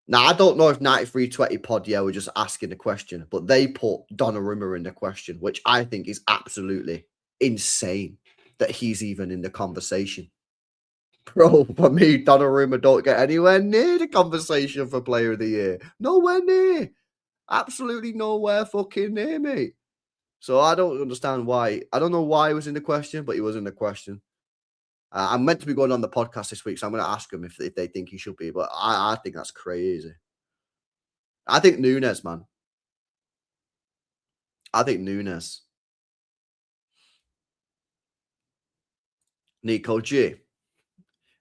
Now, I don't know if 9320 Pod, were just asking the question, but they put Donnarumma in the question, which I think is absolutely insane that he's even in the conversation. Bro, for me, Donnarumma don't get anywhere near the conversation for player of the year. Nowhere near. Absolutely nowhere fucking near, mate. So I don't understand why. I don't know why he was in the question, but he was in the question. I'm meant to be going on the podcast this week, so I'm going to ask them if they think he should be. But I think that's crazy. I think Nunes, man. I think Nunes. Nico G.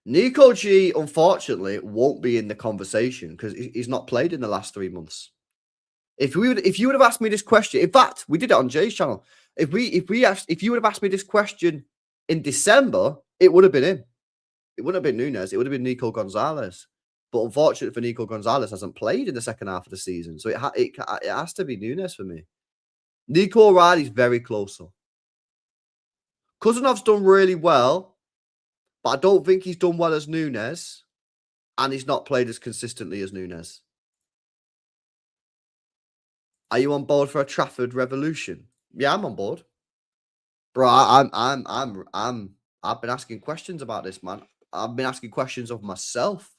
Nico G, unfortunately, won't be in the conversation because he's not played in the last 3 months. If you would have asked me this question, in fact, we did it on Jay's channel. If you would have asked me this question in December, it would have been him. It wouldn't have been Nunes. It would have been Nico Gonzalez. But unfortunately for Nico Gonzalez, hasn't played in the second half of the season, so it has to be Nunes for me. Nico O'Reilly's very close. So. Kuzanov's done really well, but I don't think he's done well as Nunes, and he's not played as consistently as Nunes. Are you on board for a Trafford revolution? Yeah, I'm on board, bro. I've been asking questions about this, man. I've been asking questions of myself.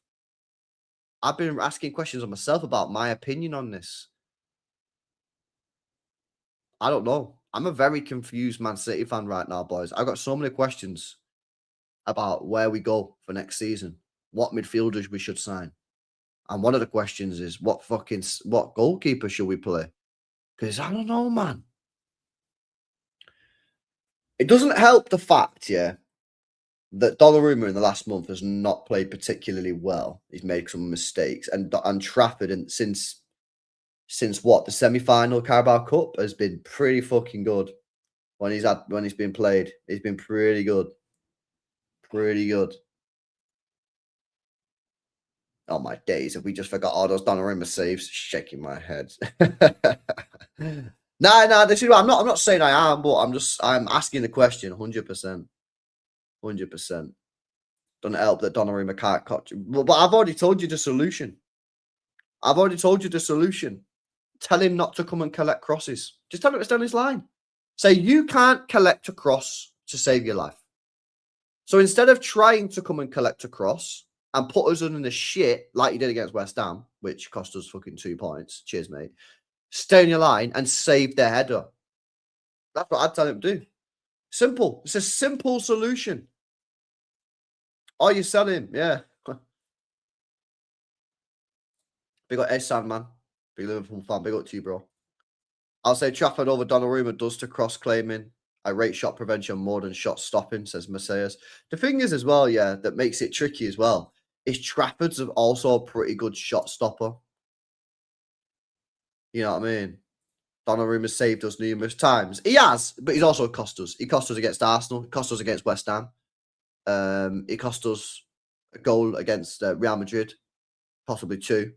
I've been asking questions of myself about my opinion on this. I don't know. I'm a very confused Man City fan right now, boys. I've got so many questions about where we go for next season, what midfielders we should sign. And one of the questions is what goalkeeper should we play? Because I don't know, man. It doesn't help the fact, that Donnarumma in the last month has not played particularly well. He's made some mistakes, and Trafford, and since what, the semi-final Carabao Cup, has been pretty fucking good. When he's been played, he's been pretty good. Pretty good. Oh my days! Have we just forgot all those Donnarumma saves? Shaking my head. No. This is. I'm not saying I am, but I'm asking the question. 100%. 100%. Doesn't help that Donnarumma can't catch. But I've already told you the solution. Tell him not to come and collect crosses. Just tell him to stay on his line. Say, you can't collect a cross to save your life. So instead of trying to come and collect a cross and put us in the shit like you did against West Ham, which cost us fucking 2 points. Cheers, mate. Stay on your line and save their header. That's what I'd tell him to do. Simple. It's a simple solution. Oh, you sell him. Yeah. Big up Esan, man. Big Liverpool fan. Big up to you, bro. I'll say Trafford over Donnarumma does to cross-claiming. I rate shot prevention more than shot stopping, says Messias. The thing is as well, yeah, that makes it tricky as well, is Trafford's also a pretty good shot stopper. You know what I mean? Donnarumma saved us numerous times. He has, but he's also cost us. He cost us against Arsenal. He cost us against West Ham. He cost us a goal against Real Madrid, possibly 2.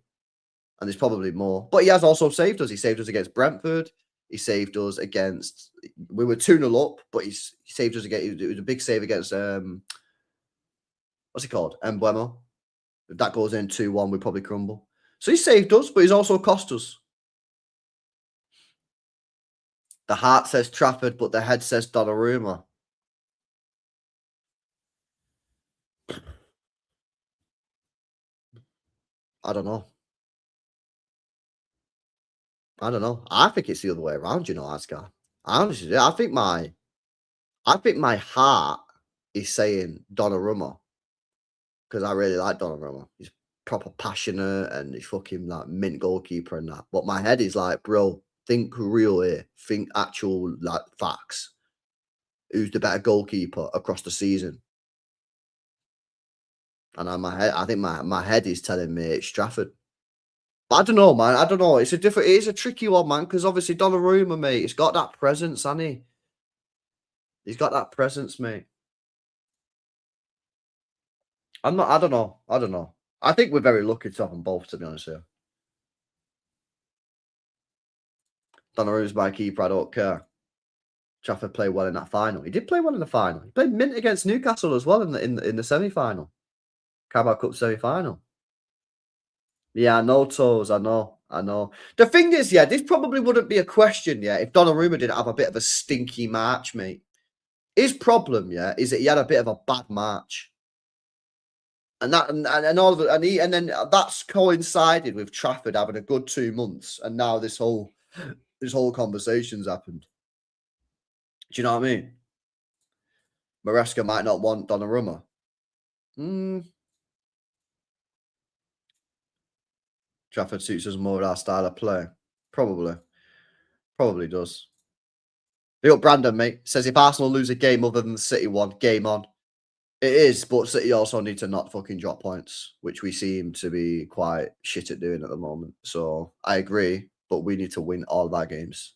And there's probably more. But he has also saved us. He saved us against Brentford. He saved us against... We were 2-0 up, but he saved us against... It was a big save against... what's he called? Embuemo. If that goes in 2-1, we probably crumble. So he saved us, but he's also cost us. The heart says Trafford, but the head says Donnarumma. I don't know. I think it's the other way around, you know, Asgar. Honestly, I think my heart is saying Donnarumma because I really like Donnarumma. He's proper passionate and he's fucking like mint goalkeeper and that. But my head is like, bro, think real here. Think actual like facts. Who's the better goalkeeper across the season? And I think my head is telling me it's Trafford. But I don't know, man. I don't know. It is a tricky one, man, because obviously Donnarumma, mate, he's got that presence, hasn't he? He's got that presence, mate. I don't know. I think we're very lucky to have them both, to be honest here. Donnarumma's my keeper, I don't care. Trafford played well in that final. He did play well in the final. He played mint against Newcastle as well in the semi-final. Carabao Cup semi-final. Yeah, I know, Toes. I know. The thing is, yeah, this probably wouldn't be a question, yeah, if Donnarumma didn't have a bit of a stinky March, mate. His problem, yeah, is that he had a bit of a bad March. And then that's coincided with Trafford having a good 2 months, and now this whole conversation's happened. Do you know what I mean? Maresca might not want Donnarumma. Trafford suits us more with our style of play. Probably does. Big up Brandon, mate. Says if Arsenal lose a game other than the City one, game on. It is, but City also need to not fucking drop points, which we seem to be quite shit at doing at the moment. So I agree, but we need to win all of our games.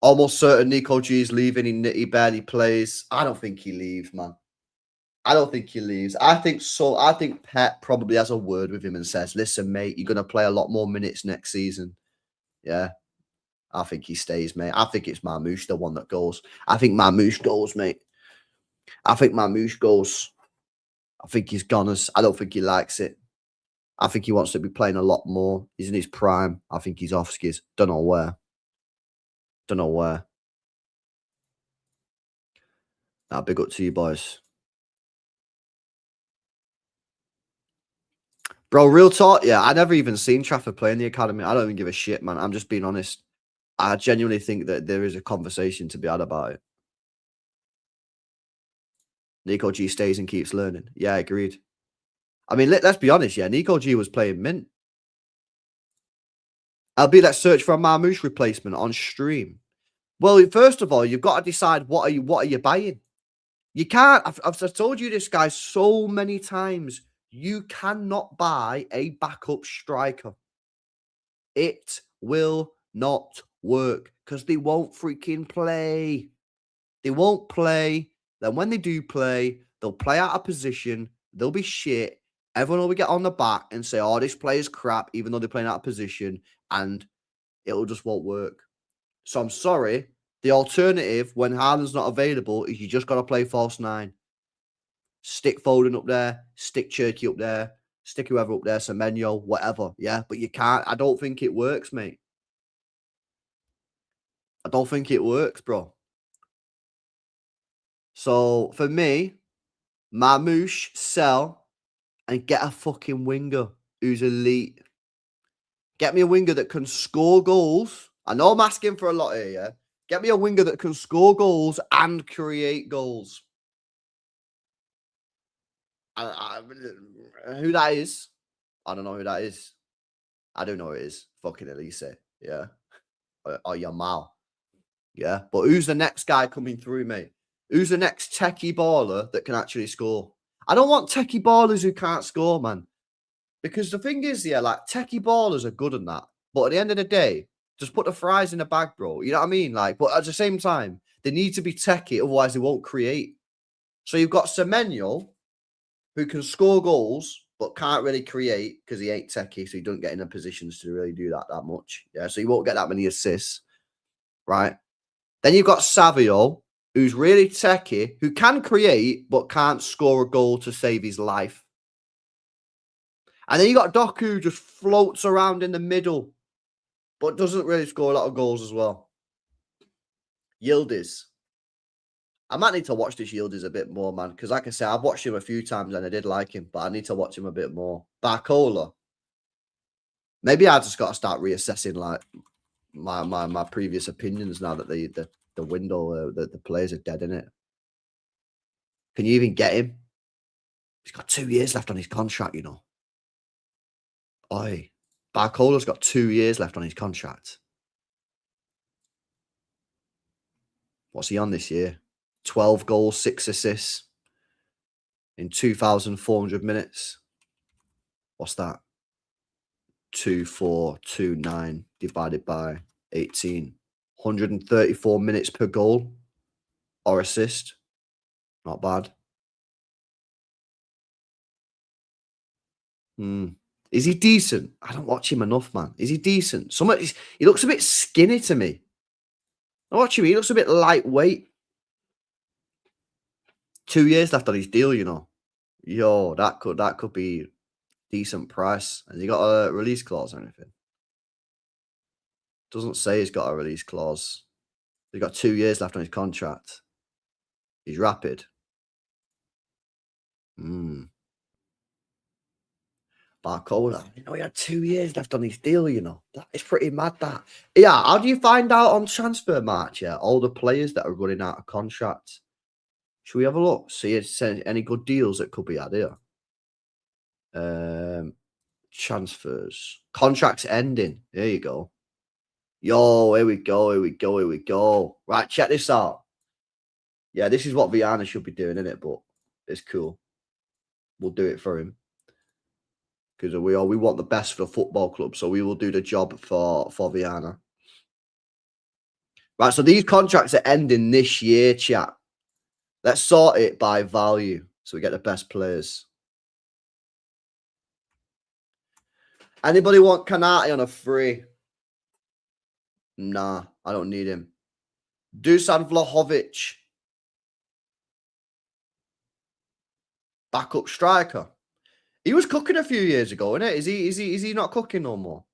Almost certain Nico G is leaving. He barely plays. I don't think he leaves, man. I don't think he leaves. I think Pep probably has a word with him and says, listen, mate, you're going to play a lot more minutes next season. Yeah. I think he stays, mate. I think it's Marmoush, the one that goes. I think Marmoush goes, mate. I think Marmoush goes. I think he's gone. I don't think he likes it. I think he wants to be playing a lot more. He's in his prime. I think he's off skis. Don't know where. Now, big up to you, boys. Bro, real talk, yeah, I never even seen Trafford play in the academy. I don't even give a shit, man. I'm just being honest. I genuinely think that there is a conversation to be had about it. Nico G stays and keeps learning. Yeah, agreed. I mean, let's be honest, yeah, Nico G was playing mint. Let's search for a Marmoush replacement on stream. Well, first of all, you've got to decide what are you buying. You can't, I've told you this, guys, so many times. You cannot buy a backup striker. It will not work because they won't freaking play. They won't play. Then when they do play, they'll play out of position. They'll be shit. Everyone will get on the back and say, oh, this player's crap, even though they're playing out of position, and it'll just won't work. So I'm sorry. The alternative when Haaland's not available is you just got to play false 9. Stick Foden up there, stick Cherky up there, stick whoever up there, Semenyo, whatever. Yeah, but you can't. I don't think it works, mate. I don't think it works, bro. So for me, Marmoush, sell, and get a fucking winger who's elite. Get me a winger that can score goals. I know I'm asking for a lot here, yeah? Get me a winger that can score goals and create goals. Who that is, I don't know who that is. I don't know who it is. Fucking Elise, yeah? Or Yamal, yeah? But who's the next guy coming through, mate? Who's the next techie baller that can actually score? I don't want techie ballers who can't score, man. Because the thing is, yeah, like, techie ballers are good in that. But at the end of the day, just put the fries in the bag, bro. You know what I mean? Like, but at the same time, they need to be techie, otherwise they won't create. So you've got Semenyo, who can score goals, but can't really create because he ain't techie, so he doesn't get in the positions to really do that much. Yeah, so he won't get that many assists, right? Then you've got Savio, who's really techie, who can create, but can't score a goal to save his life. And then you got Doku, who just floats around in the middle, but doesn't really score a lot of goals as well. Yildiz. I might need to watch this Yildiz a bit more, man, because like I said, I've watched him a few times and I did like him, but I need to watch him a bit more. Barcola. Maybe I just got to start reassessing like my previous opinions now that the window, the players are dead in it. Can you even get him? He's got 2 years left on his contract, you know. Oi, Barcola's got 2 years left on his contract. What's he on this year? 12 goals, 6 assists in 2,400 minutes. What's that? 2,429 divided by 18. 134 minutes per goal or assist. Not bad. Is he decent? I don't watch him enough, man. Is he decent? He looks a bit skinny to me. I watch him. He looks a bit lightweight. 2 years left on his deal, you know. Yo, that could be decent price. Has he got a release clause or anything? Doesn't say he's got a release clause. He's got 2 years left on his contract. He's rapid. Barcola. You know, he had 2 years left on his deal, you know. That is pretty mad, that. Yeah, how do you find out on transfer march, yeah, all the players that are running out of contract? Should we have a look? See if there's any good deals that could be had here. Transfers. Contracts ending. There you go. Yo, here we go. Right, check this out. Yeah, this is what Viana should be doing, isn't it? But it's cool. We'll do it for him. Because we want the best for the football club. So we will do the job for Viana. Right, so these contracts are ending this year, chat. Let's sort it by value so we get the best players. Anybody want Kanate on a free? Nah, I don't need him. Dusan Vlahovic. Backup striker. He was cooking a few years ago, isn't it? Is he not cooking no more?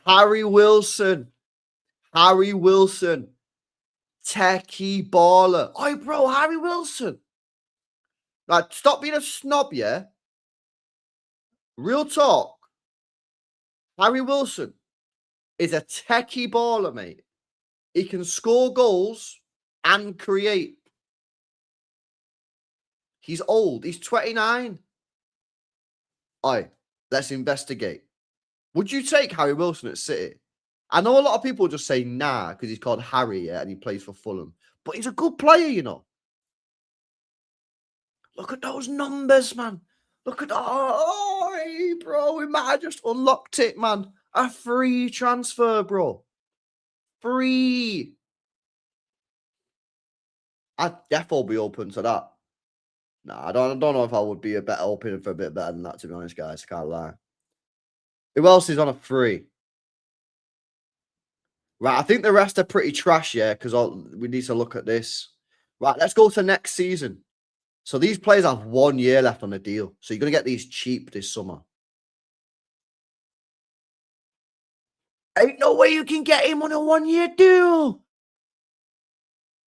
Harry Wilson. Harry Wilson. Techie baller. Bro, Harry Wilson. Right, stop being a snob, yeah? Real talk. Harry Wilson is a techie baller, mate. He can score goals and create. He's old. He's 29. Let's investigate. Would you take Harry Wilson at City? I know a lot of people just say nah because he's called Harry, yeah, and he plays for Fulham. But he's a good player, you know. Look at those numbers, man. Look at bro, we might have just unlocked it, man. A free transfer, bro. Free. I'd definitely be open to that. Nah, I don't know if I would be open for a bit better than that, to be honest, guys. Can't lie. Who else is on a free? Right, I think the rest are pretty trash, yeah, because we need to look at this. Right, let's go to next season. So these players have 1 year left on the deal. So you're going to get these cheap this summer. Ain't no way you can get him on a 1 year deal.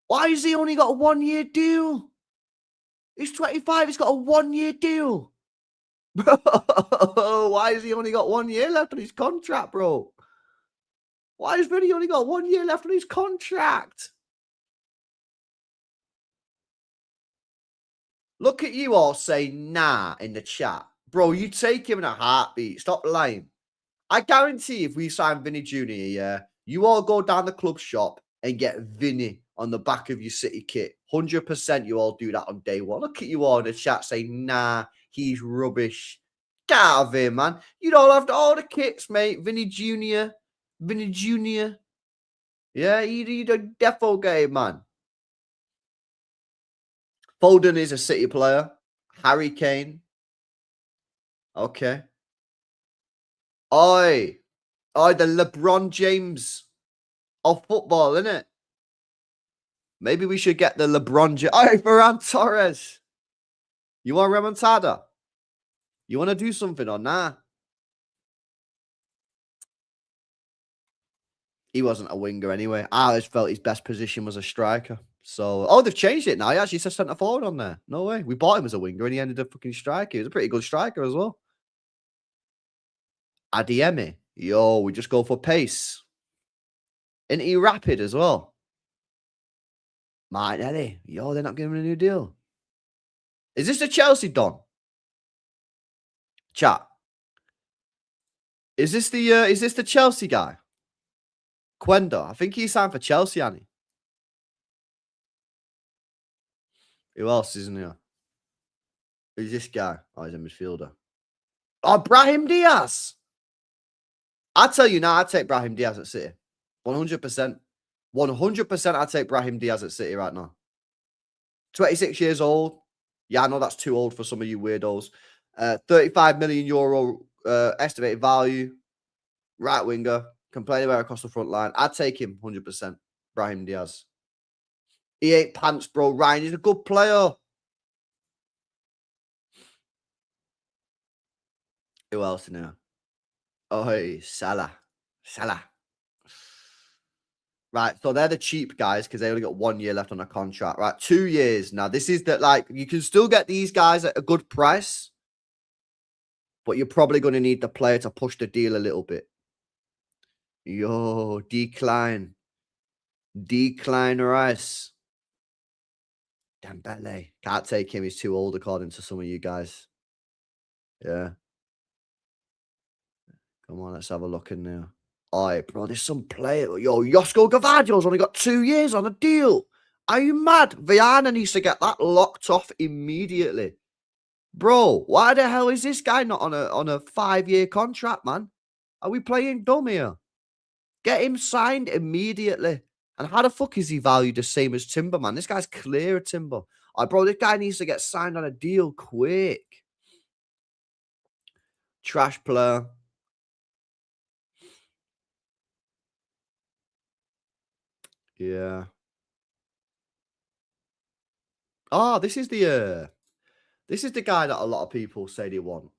Why has he only got a 1 year deal? He's 25. He's got a 1 year deal. Bro, why has he only got 1 year left on his contract, bro? Why has Vinny only got 1 year left on his contract? Look at you all say nah in the chat. Bro, you take him in a heartbeat. Stop lying. I guarantee if we sign Vinny Jr., yeah, you all go down the club shop and get Vinny on the back of your City kit. 100% you all do that on day one. Look at you all in the chat saying, nah, he's rubbish. Get out of here, man. You'd all have all the kits, mate. Vinny Jr. Vinny Jr. Yeah, you'd a defo game, man. Foden is a City player. Harry Kane. Okay. Oi, the LeBron James of football, innit? Maybe we should get the LeBron James. Oi, Ferran Torres. You want remontada? You want to do something or nah? He wasn't a winger anyway. I always felt his best position was a striker. So, oh, they've changed it now. He actually says centre forward on there. No way. We bought him as a winger and he ended up fucking striker. He was a pretty good striker as well. Adiemi. Yo, we just go for pace. Isn't he rapid as well? Martinelli. Yo, they're not giving him a new deal. Is this the Chelsea Don? Chat. Is this the Chelsea guy? Quendo. I think he signed for Chelsea, hasn't he? Who else isn't here? Who's this guy? Oh, he's a midfielder. Oh, Brahim Diaz. I tell you now, I'd take Brahim Diaz at City. 100%. 100% I'd take Brahim Diaz at City right now. 26 years old. Yeah, I know that's too old for some of you weirdos. 35 million euro estimated value. Right winger. Can play anywhere across the front line. I'd take him 100%. Brahim Diaz. He ain't pants, bro. Ryan, he's a good player. Who else in here? Oh, Salah. Right, so they're the cheap guys because they only got 1 year left on a contract. Right, 2 years. Now, this is that, like, you can still get these guys at a good price, but you're probably going to need the player to push the deal a little bit. Yo, decline. Decline Rice. Dembele. Can't take him. He's too old, according to some of you guys. Yeah. Come on, let's have a look in there. Oh, bro, there's some player. Yo, Josko Gavardio's only got 2 years on a deal. Are you mad? Viana needs to get that locked off immediately. Bro, why the hell is this guy not on a 5-year contract, man? Are we playing dumb here? Get him signed immediately. And how the fuck is he valued the same as Timber, man? This guy's clear of Timber. Oh, bro, this guy needs to get signed on a deal quick. Trash player. Yeah. Oh, this is the guy that a lot of people say they want.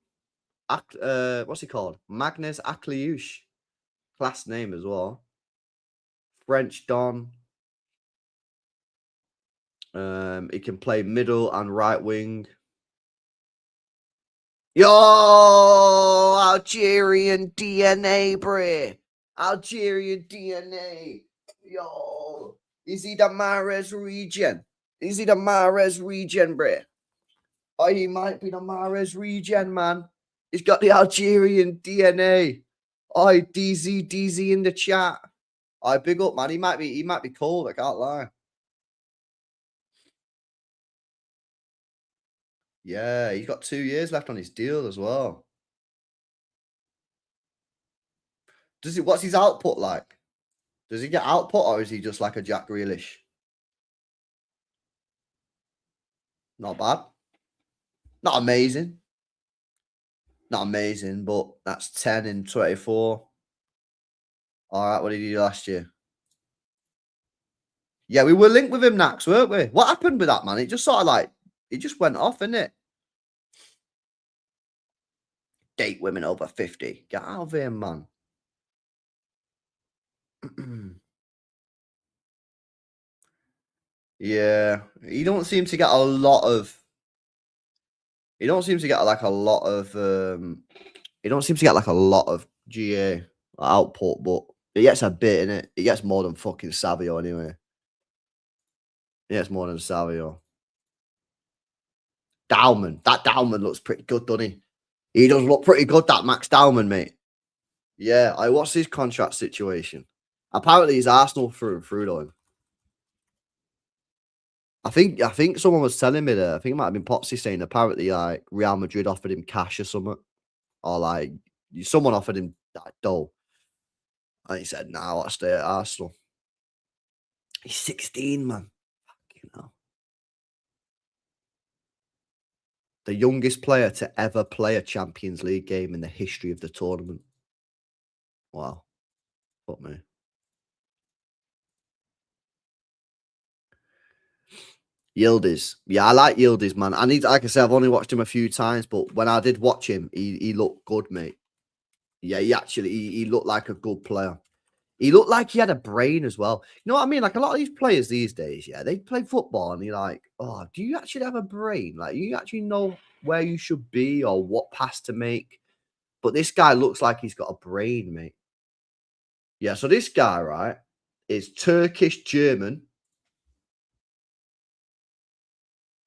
What's he called? Magnus Akliush. Class name as well. French Don. He can play middle and right wing. Yo, Algerian DNA, bre. Algerian DNA. Yo, is he the Mares region? Is he the Mares region, bre? Oh, he might be the Mares region, man. He's got the Algerian DNA. Oh, DZ in the chat. Oh, big up, man. He might be cold. I can't lie. Yeah, he's got 2 years left on his deal as well. What's his output like? Does he get output or is he just like a Jack Grealish? Not bad. Not amazing. Not amazing, but that's 10 in 24. All right, what did he do last year? Yeah, we were linked with him, Nax, weren't we? What happened with that, man? It just sort of like He just went off, innit? Date women over 50. Get out of here, man. Yeah, he don't seem to get a lot of. He don't seem to get like a lot of. He don't seem to get like a lot of GA output, but he gets a bit in it. He gets more than fucking Savio anyway. He gets more than Savio. Dowman, that Dowman looks pretty good, doesn't he? He does look pretty good, that Max Dowman, mate. Yeah, what's his contract situation? Apparently, he's Arsenal through and through, though. I think someone was telling me that. I think it might have been Potsy saying apparently like Real Madrid offered him cash or something, or like someone offered him that dough, and he said, "Nah, I'll stay at Arsenal." He's 16, man. Fucking hell. The youngest player to ever play a Champions League game in the history of the tournament. Wow, fuck me. Yildiz. Yeah, I like Yildiz, man. I need, like I said, I've only watched him a few times, but when I did watch him, he looked good, mate. Yeah, he looked like a good player. He looked like he had a brain as well. You know what I mean? Like a lot of these players these days, yeah, they play football and you're like, oh, do you actually have a brain? Like, you actually know where you should be or what pass to make? But this guy looks like he's got a brain, mate. Yeah, so this guy, right, is Turkish German.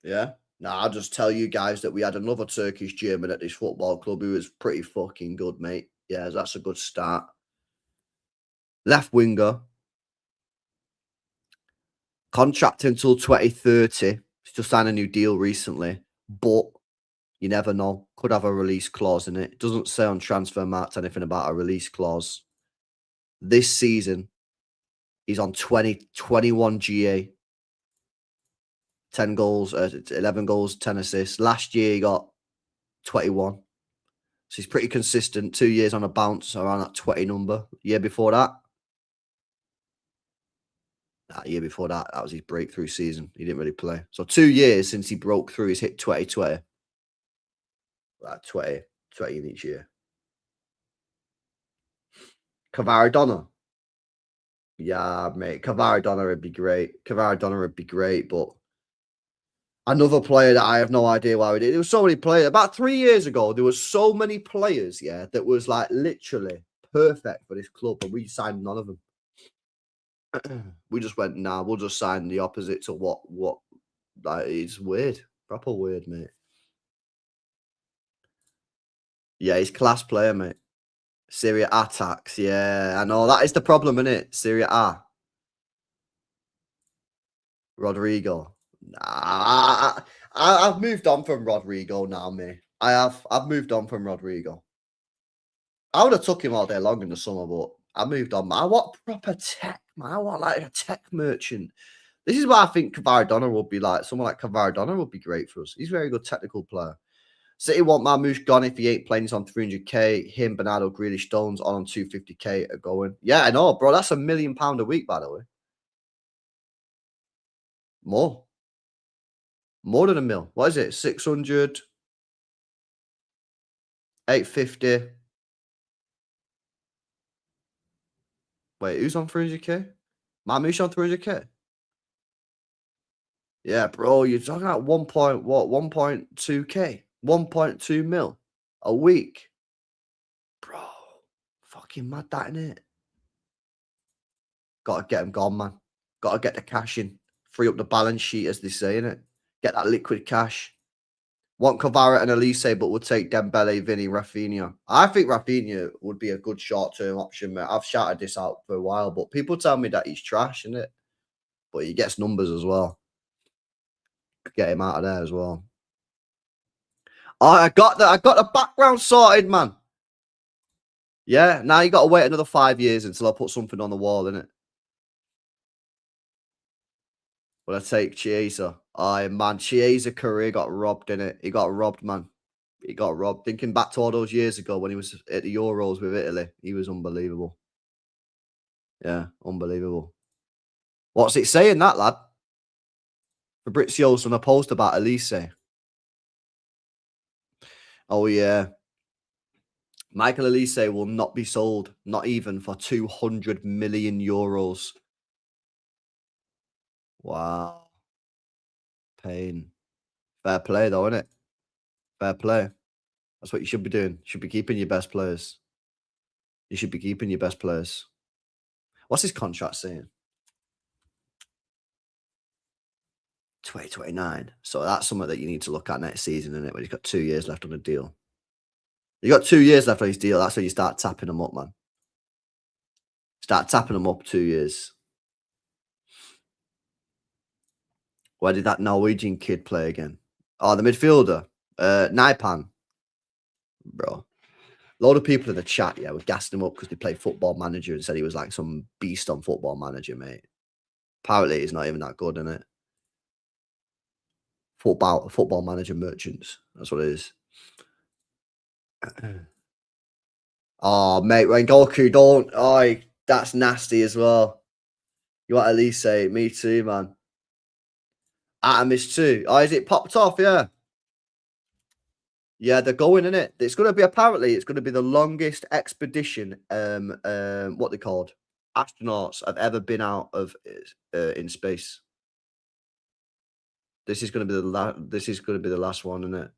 Yeah. Now, I'll just tell you guys that we had another Turkish German at this football club who was pretty fucking good, mate. Yeah, that's a good start. Left winger. Contract until 2030. He's just signed a new deal recently. But you never know. Could have a release clause in it. Doesn't say on transfer marks anything about a release clause. This season, he's on 21 GA. 10 goals, 11 goals, 10 assists. Last year, he got 21. So he's pretty consistent. 2 years on a bounce around that 20 number. Year before that, that was his breakthrough season. He didn't really play. So 2 years since he broke through, he's hit 20. Like 20 in each year. Kvaradona. Yeah, mate. Kvaradona would be great. But another player that I have no idea why we did. There was so many players. About 3 years ago, there was so many players, yeah, that was like literally perfect for this club, and we signed none of them. We just went, nah, we'll just sign the opposite to what like, it's weird. Proper weird, mate. Yeah, he's class player, mate. Serie A tax. Yeah, I know. That is the problem, isn't it? Serie A. Rodrigo. Nah, I've moved on from Rodrigo now, mate. I've moved on from Rodrigo. I would have took him all day long in the summer, but I moved on. I want proper tech, man. I want like a tech merchant. This is why I think Kvaradona would be like, someone like Kvaradona would be great for us. He's a very good technical player. City want Marmoush gone if he ain't playing. He's on 300k. Him, Bernardo, Grealish, Stones on 250k are going. Yeah, I know, bro. That's £1 million a week, by the way. More than a mil. What is it? 600, 850. Wait, who's on 300k? Marmoush on 300k? Yeah, bro, you're talking about 1.2k, 1.2 mil a week, bro. Fucking mad, that innit? Gotta get him gone, man. Gotta get the cash in, free up the balance sheet, as they say, innit? Get that liquid cash. Want Kvara and Elise, but would take Dembele, Vinny, Rafinha. I think Rafinha would be a good short-term option, mate. I've shouted this out for a while, but people tell me that he's trash, innit? But he gets numbers as well. Get him out of there as well. Oh, I got the background sorted, man. Yeah, now you got to wait another 5 years until I put something on the wall, innit? Will I take Chiesa? Oh, man, Chiesa career got robbed, innit? He got robbed, man. He got robbed. Thinking back to all those years ago when he was at the Euros with Italy, he was unbelievable. Yeah, unbelievable. What's it saying, that lad? Fabrizio's done a post about Elise. Oh, yeah. Michael Elise will not be sold, not even for 200 million euros. Wow. Pain. Fair play, though, isn't it? Fair play. That's what you should be doing. You should be keeping your best players. You should be keeping your best players. What's his contract saying? 2029. So that's something that you need to look at next season, isn't it? When he's got 2 years left on the deal. You got 2 years left on his deal. That's when you start tapping them up, man. Start tapping them up 2 years. Where did that Norwegian kid play again? Oh, the midfielder. Naipan. Bro. A lot of people in the chat, yeah, were gassing him up because they played Football Manager and said he was like some beast on Football Manager, mate. Apparently, he's not even that good, in it. Football Manager merchants. That's what it is. Oh, mate, when Goku don't. Oh, that's nasty as well. You want at least say, me too, man. Atomis too. Oh, is it popped off? Yeah. Yeah, they're going, in it. It's going to be, apparently, it's going to be the longest expedition, what they called, astronauts have ever been out of in space. This is going to be the last one, isn't it?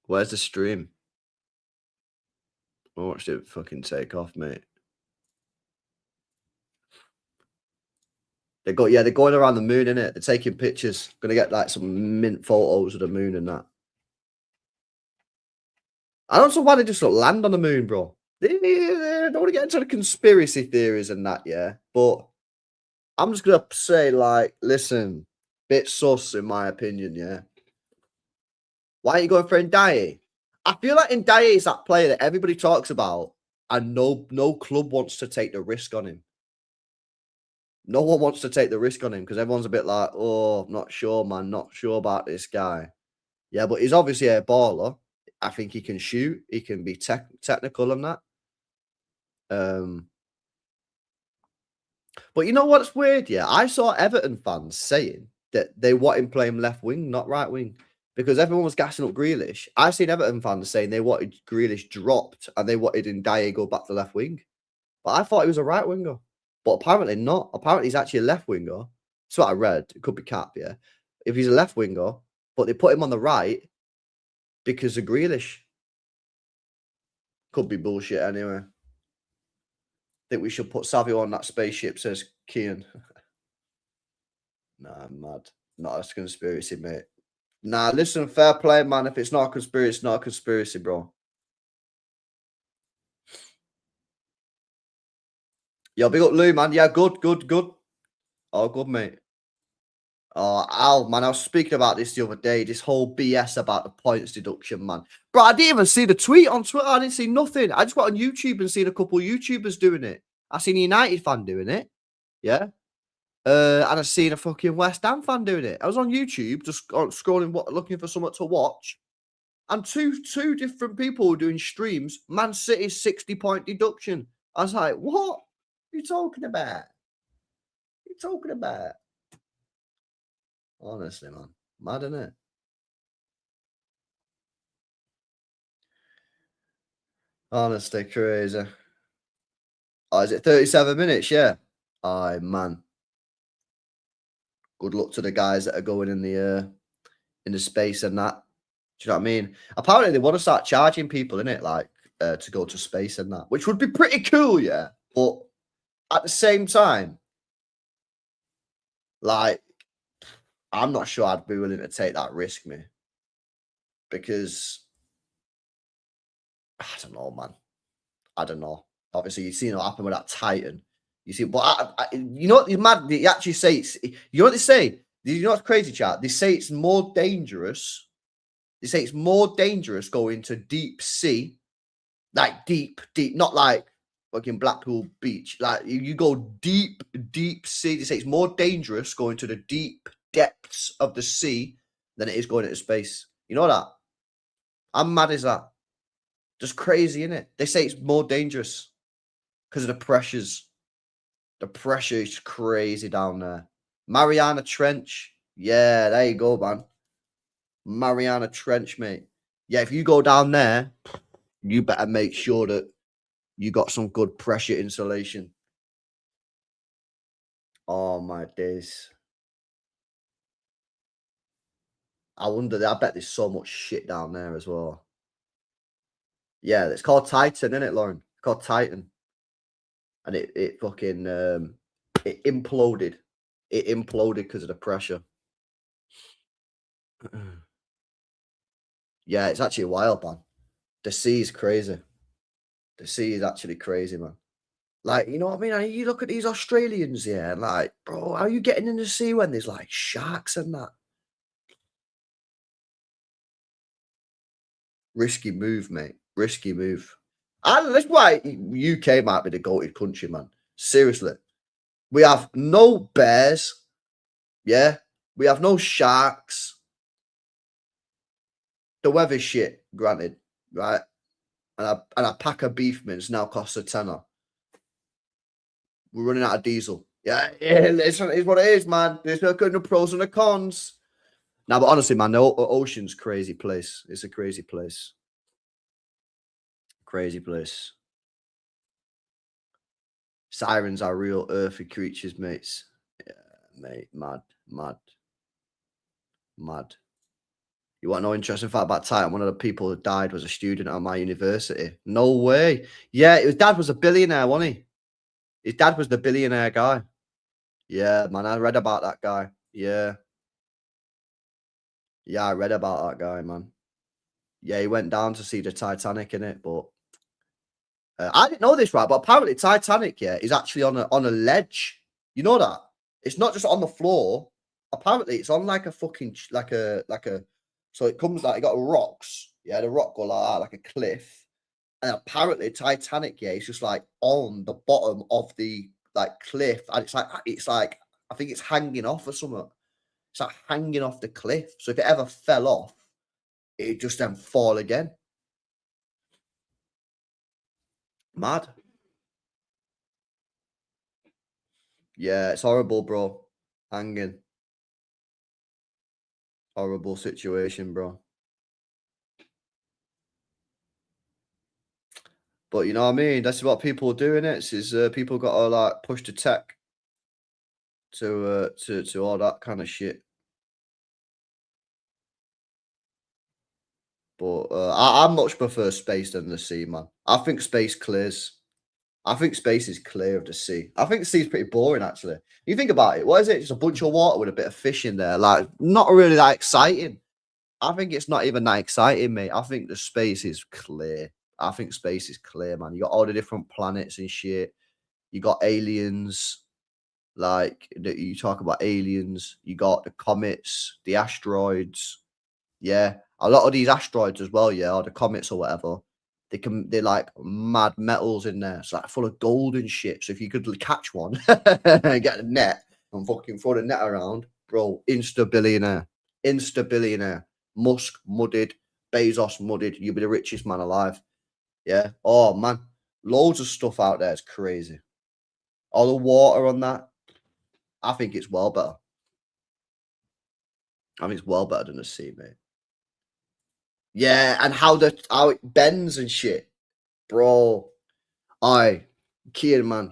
Where's the stream? I watched it fucking take off, mate. They're going around the moon, innit? They're taking pictures. Gonna get like some mint photos of the moon and that. I don't know why they just don't land on the moon, bro. They don't want to get into the conspiracy theories and that, yeah. But I'm just gonna say, like, listen, bit sus in my opinion, yeah. Why are you going for Ndiaye? I feel like Ndiaye is that player that everybody talks about, and no club wants to take the risk on him. No one wants to take the risk on him because everyone's a bit like, oh, not sure, man. Not sure about this guy. Yeah, but he's obviously a baller. I think he can shoot. He can be technical and that. But you know what's weird? Yeah, I saw Everton fans saying that they want him playing left wing, not right wing, because everyone was gassing up Grealish. I've seen Everton fans saying they wanted Grealish dropped and they wanted Ndiaye go back to left wing. But I thought he was a right winger. But apparently not. Apparently he's actually a left winger. That's what I read. It could be cap, yeah. If he's a left winger, but they put him on the right because of Grealish. Could be bullshit anyway. I think we should put Savio on that spaceship, says Kian. Nah, I'm mad. Not a conspiracy, mate. Nah, listen, fair play, man. If it's not a conspiracy, it's not a conspiracy, bro. Yo, big up Lou, man. Yeah, good. Oh, good, mate. Oh, Al, man, I was speaking about this the other day. This whole BS about the points deduction, man. Bro, I didn't even see the tweet on Twitter. I didn't see nothing. I just went on YouTube and seen a couple of YouTubers doing it. I seen a United fan doing it. Yeah. And I seen a fucking West Ham fan doing it. I was on YouTube, just scrolling, looking for something to watch. And two different people were doing streams. Man City's 60-point deduction. I was like, what are you talking about? What are you talking about? Honestly, man. Mad, isn't it? Honestly, crazy. Oh, is it 37 minutes? Yeah. Aye, man. Good luck to the guys that are going in the space and that. Do you know what I mean? Apparently, they want to start charging people, innit? Like, to go to space and that. Which would be pretty cool, yeah. But at the same time, like, I'm not sure I'd be willing to take that risk, me. Because, I don't know, man. I don't know. Obviously, you've seen what happened with that Titan. You see, but you know what? You're mad. They actually say it's. You know what they say? You know what's crazy, chat? They say it's more dangerous. They say it's more dangerous going to deep sea, like deep, not like fucking Blackpool Beach. Like you go deep sea. They say it's more dangerous going to the deep depths of the sea than it is going into space. You know that? How mad is that? Just crazy, innit? They say it's more dangerous because of the pressures. The pressure is crazy down there. Mariana Trench. Yeah, there you go, man. Mariana Trench, mate. Yeah, if you go down there, you better make sure that you got some good pressure insulation. Oh, my days. I wonder, I bet there's so much shit down there as well. Yeah, it's called Titan, isn't it, Lauren? It's called Titan. And it fucking, it imploded. It imploded because of the pressure. Yeah, it's actually wild, man. The sea is crazy. The sea is actually crazy, man. Like, you know what I mean? And you look at these Australians, yeah, and like, bro, how are you getting in the sea when there's like sharks and that? Risky move, mate. Risky move. And that's why UK might be the goated country, man. Seriously. We have no bears. Yeah. We have no sharks. The weather's shit, granted, right? And a pack of beef mince now costs a tenner. We're running out of diesel. Yeah, it's what it is, man. There's no pros and the cons. Now, but honestly, man, the ocean's crazy place. It's a crazy place. Crazy place. Sirens are real earthy creatures, mates. Yeah, mate, mad. You want to know interesting fact about Titan? One of the people who died was a student at my university. No way. Yeah, his dad was a billionaire, wasn't he? His dad was the billionaire guy. Yeah, man, I read about that guy. Yeah. Yeah, I read about that guy, man. Yeah, he went down to see the Titanic in it, but I didn't know this, right? But apparently, Titanic, yeah, is actually on a ledge. You know that? It's not just on the floor. Apparently, it's on like a fucking like a. So it comes like it got rocks. Yeah, the rock go like that, like a cliff. And apparently, Titanic, yeah, it's just like on the bottom of the like cliff, and it's like I think it's hanging off or something. It's like hanging off the cliff. So if it ever fell off, it'd just then fall again. Mad. Yeah, it's horrible, bro. Hanging. Horrible situation, bro. But you know what I mean? That's what people are doing. Is people got to like push the tech to all that kind of shit. But I much prefer space than the sea, man. I think space clears. I think space is clear of the sea. I think the sea's pretty boring, actually. You think about it. What is it? Just a bunch of water with a bit of fish in there. Like, not really that exciting. I think it's not even that exciting, mate. I think the space is clear. I think space is clear, man. You got all the different planets and shit. You got aliens. Like, you talk about aliens. You got the comets, the asteroids. Yeah. A lot of these asteroids as well, yeah, or the comets or whatever. They're like mad metals in there. It's like full of gold and shit. So if you could catch one and get a net and fucking throw the net around, bro, insta billionaire. Insta billionaire. Musk mudded, Bezos mudded. You'll be the richest man alive. Yeah. Oh man. Loads of stuff out there. It's crazy. All the water on that. I think it's well better. I think it's well better than the sea, mate. Yeah, and how it bends and shit. Bro. Kian, man.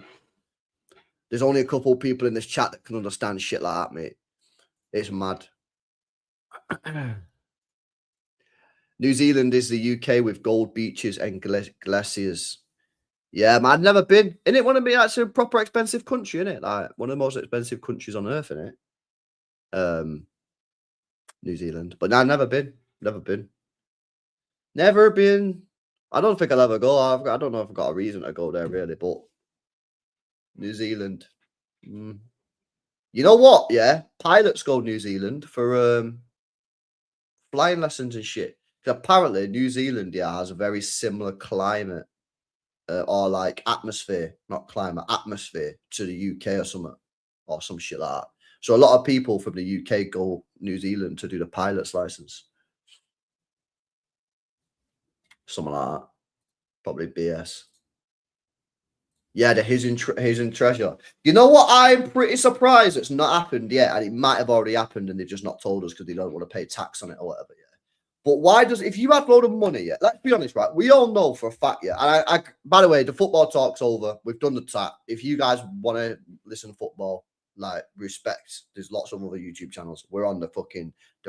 There's only a couple of people in this chat that can understand shit like that, mate. It's mad. New Zealand is the UK with gold beaches and glaciers. Yeah, man, I've never been. Isn't it one of the actually a proper expensive country, isn't it? Like one of the most expensive countries on earth, isn't it? New Zealand. But no, I've never been. Never been. Never been. I don't think I'll ever go. I don't know if I've got a reason to go there really, but New Zealand. You know what? Yeah, pilots go New Zealand for flying lessons and shit. Apparently, New Zealand, yeah, has a very similar climate or like atmosphere, not climate, atmosphere to the UK or something, or some shit like that. So a lot of people from the UK go New Zealand to do the pilot's license. Something like that. Probably BS. Yeah, the hidden treasure. You know what? I'm pretty surprised it's not happened yet, and it might have already happened, and they've just not told us because they don't want to pay tax on it or whatever. Yeah. But why does if you have a load of money? Yeah, let's be honest, right? We all know for a fact. Yeah, and I by the way, the football talk's over. We've done the tap. If you guys want to listen to football, like respect, there's lots of other YouTube channels. We're on the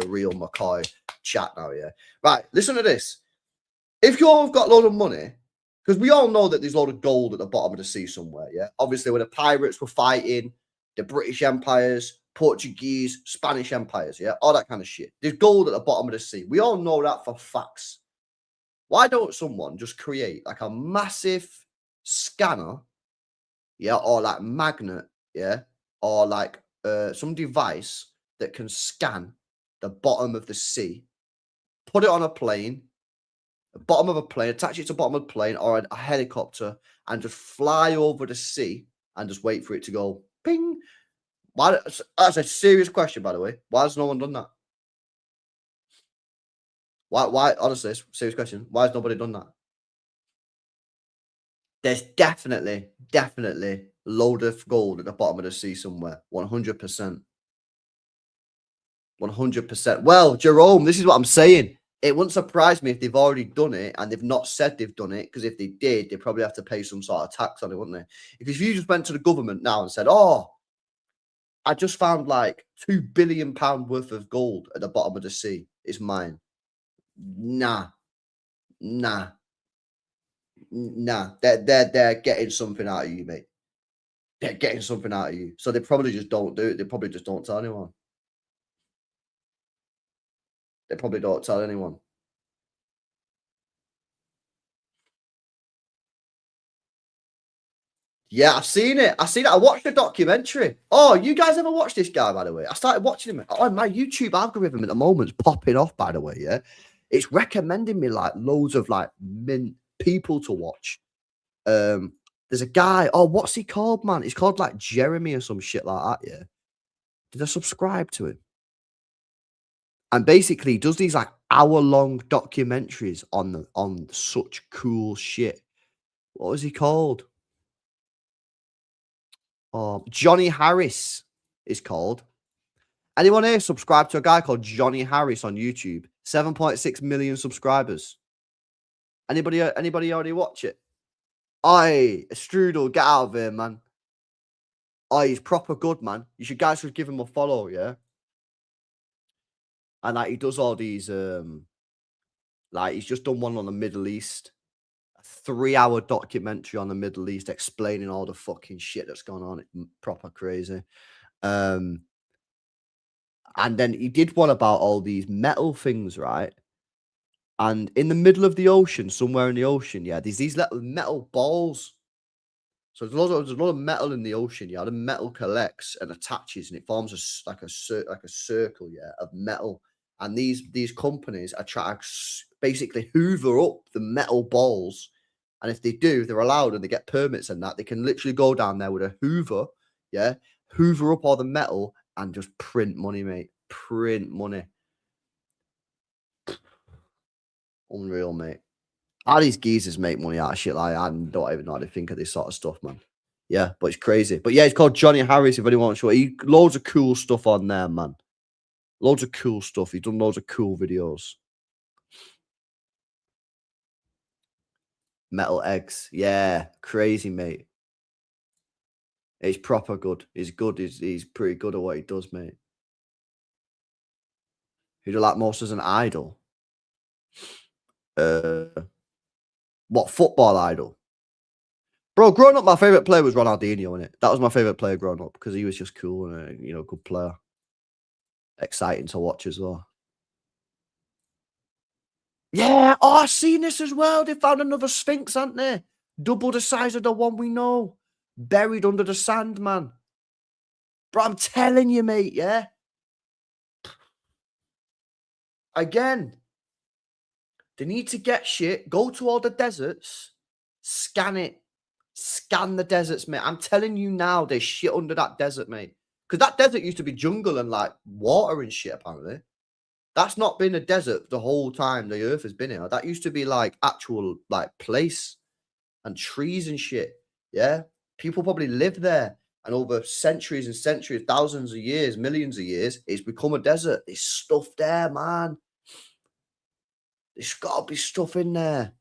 real McCoy chat now. Yeah, right. Listen to this. If you've got a load of money. Because we all know that there's a lot of gold at the bottom of the sea somewhere, yeah? Obviously, when the pirates were fighting, the British empires, Portuguese, Spanish empires, yeah? All that kind of shit. There's gold at the bottom of the sea. We all know that for facts. Why don't someone just create like a massive scanner, yeah? Or like magnet, yeah? Or like some device that can scan the bottom of the sea, put it on a plane, the bottom of a plane, attach it to the bottom of the plane or a helicopter and just fly over the sea and just wait for it to go ping. Why? That's a serious question, by the way. Why has no one done that? Why? Honestly, serious question. Why has nobody done that? There's definitely load of gold at the bottom of the sea somewhere. 100%. 100%. Well, Jerome, this is what I'm saying. It wouldn't surprise me if they've already done it and they've not said they've done it, because if they did, they'd probably have to pay some sort of tax on it, wouldn't they? If you just went to the government now and said, oh, I just found like £2 billion worth of gold at the bottom of the sea. It's mine. Nah. They're getting something out of you, mate. They're getting something out of you. So they probably just don't do it. They probably just don't tell anyone. They probably don't tell anyone. Yeah, I've seen it. I watched the documentary. Oh, you guys ever watched this guy, by the way? I started watching him. Oh, my YouTube algorithm at the moment's popping off, by the way, yeah? It's recommending me, like, loads of, like, mint people to watch. There's a guy. Oh, what's he called, man? He's called, like, Jeremy or some shit like that, yeah? Did I subscribe to him? And basically, he does these, like, hour-long documentaries on such cool shit. What was he called? Johnny Harris is called. Anyone here subscribe to a guy called Johnny Harris on YouTube? 7.6 million subscribers. Anybody already watch it? Aye, Strudel, get out of here, man. Aye, he's proper good, man. You guys should give him a follow, yeah? And like he does all these like he's just done one on the Middle East. A 3-hour documentary on the Middle East explaining all the fucking shit that's going on. It's proper crazy. And then he did one about all these metal things, right? And in the middle of the ocean, somewhere in the ocean, yeah, there's these little metal balls. So there's a lot of metal in the ocean, yeah. The metal collects and attaches, and it forms a circle, yeah, of metal. And these companies are trying to basically hoover up the metal balls. And if they do, they're allowed and they get permits and that, they can literally go down there with a hoover, yeah, hoover up all the metal and just print money, mate. Print money. Unreal, mate. How these geezers make money out of shit like that? I don't even know how to think of this sort of stuff, man. Yeah, but it's crazy. But yeah, it's called Johnny Harris. If anyone wants to, loads of cool stuff on there, man. Loads of cool stuff. He's done loads of cool videos. Metal eggs, yeah, crazy, mate. He's proper good. He's good. He's pretty good at what he does, mate. Who do you like most as an idol? What football idol? Bro, growing up, my favorite player was Ronaldinho, innit? That was my favorite player growing up because he was just cool and a good player. Exciting to watch as well. Yeah, oh, I've seen this as well. They found another Sphinx, haven't they? Double the size of the one we know. Buried under the sand, man. Bro, I'm telling you, mate, yeah? Again, they need to get shit, go to all the deserts, scan it. Scan the deserts, mate. I'm telling you now, there's shit under that desert, mate. Because that desert used to be jungle and, like, water and shit, apparently. That's not been a desert the whole time the earth has been here. That used to be, like, actual, like, place and trees and shit. Yeah, people probably live there, and over centuries and centuries, thousands of years, millions of years, it's become a desert. There's stuff there, man. There's got to be stuff in there.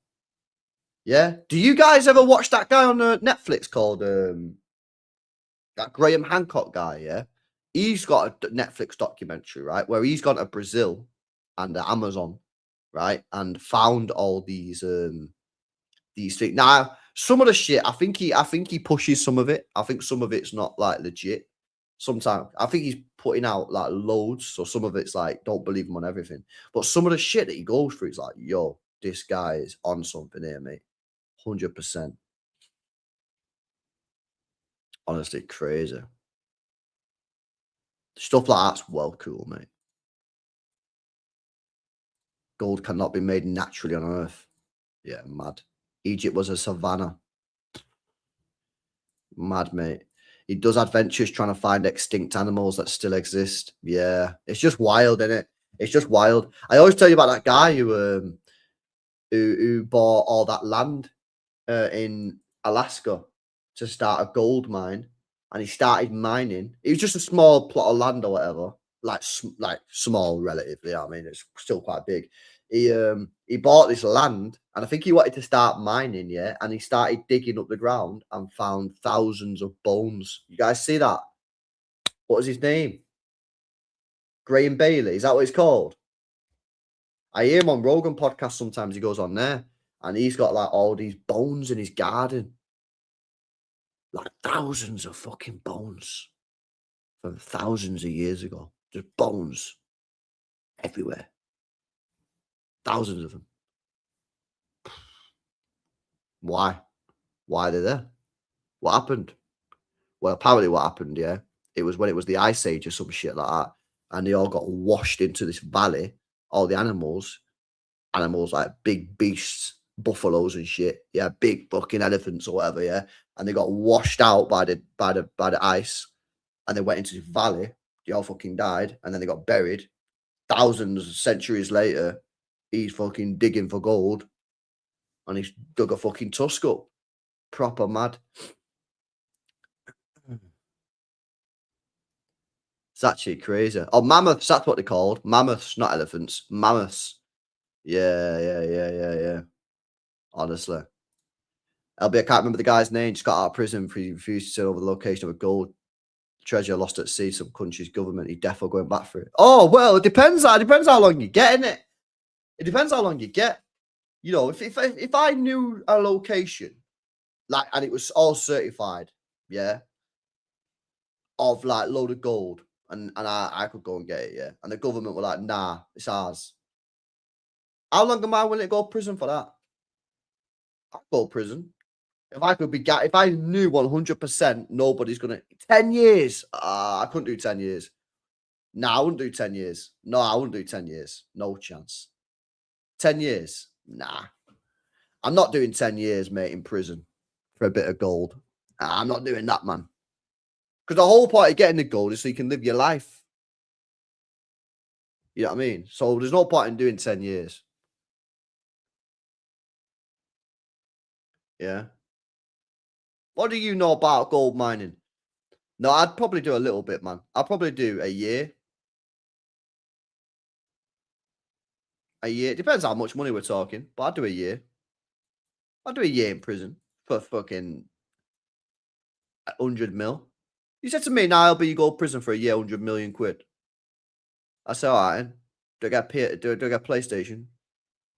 Yeah. Do you guys ever watch that guy on Netflix called that Graham Hancock guy? Yeah. He's got a Netflix documentary, right, where he's gone to Brazil and the Amazon, right, and found all these things. Now, some of the shit, I think he pushes some of it. I think some of it's not like legit. Sometimes I think he's putting out like loads, so some of it's like don't believe him on everything. But some of the shit that he goes through is like, yo, this guy is on something here, mate. 100%. Honestly, crazy. Stuff like that's well cool, mate. Gold cannot be made naturally on Earth. Yeah, mad. Egypt was a savannah. Mad, mate. He does adventures trying to find extinct animals that still exist. Yeah, it's just wild, isn't it? It's just wild. I always tell you about that guy who bought all that land in Alaska to start a gold mine, and he started mining. It was just a small plot of land or whatever, like small relatively. I mean, it's still quite big. He bought this land, and I think he wanted to start mining, yeah. And he started digging up the ground and found thousands of bones. You guys see that? What was his name? Graham Bailey. Is that what he's called? I hear him on Rogan podcast sometimes. He goes on there, and he's got like all these bones in his garden. Like thousands of fucking bones from thousands of years ago. Just bones everywhere. Thousands of them. Why? Why are they there? What happened? Well, apparently what happened, yeah, it was when it was the Ice Age or some shit like that, and they all got washed into this valley, all the animals like big beasts, buffaloes and shit, yeah, big fucking elephants or whatever, yeah, and they got washed out by the ice, and they went into the valley, they all fucking died, and then they got buried. Thousands of centuries later, he's fucking digging for gold, and he's dug a fucking tusk up. Proper mad. It's actually crazy. Oh, mammoths, that's what they're called. Mammoths, not elephants. Mammoths. Yeah. Honestly. LB, I can't remember the guy's name. Just got out of prison for he refused to turn over the location of a gold treasure lost at sea. Some country's government. He definitely going back for it. Oh, well, it depends. It depends how long you get, innit? It depends how long you get. You know, if I knew a location, like, and it was all certified, yeah, of like load of gold, and I could go and get it, yeah. And the government were like, nah, it's ours. How long am I willing to go to prison for that? I'd go to prison. If I could be, if I knew 100% nobody's gonna 10 years. I couldn't do 10 years. No, I wouldn't do 10 years. No, I wouldn't do 10 years. No chance. 10 years. Nah. I'm not doing 10 years, mate, in prison for a bit of gold. I'm not doing that, man. Because the whole point of getting the gold is so you can live your life. You know what I mean? So there's no point in doing 10 years. Yeah. What do you know about gold mining? No, I'd probably do a little bit, man. I'd probably do a year. A year. Depends how much money we're talking, but I'd do a year. I'd do a year in prison for fucking 100 mil. You said to me, now LB, you go to prison for a year, 100 million quid. I said, all right. Do I get PlayStation?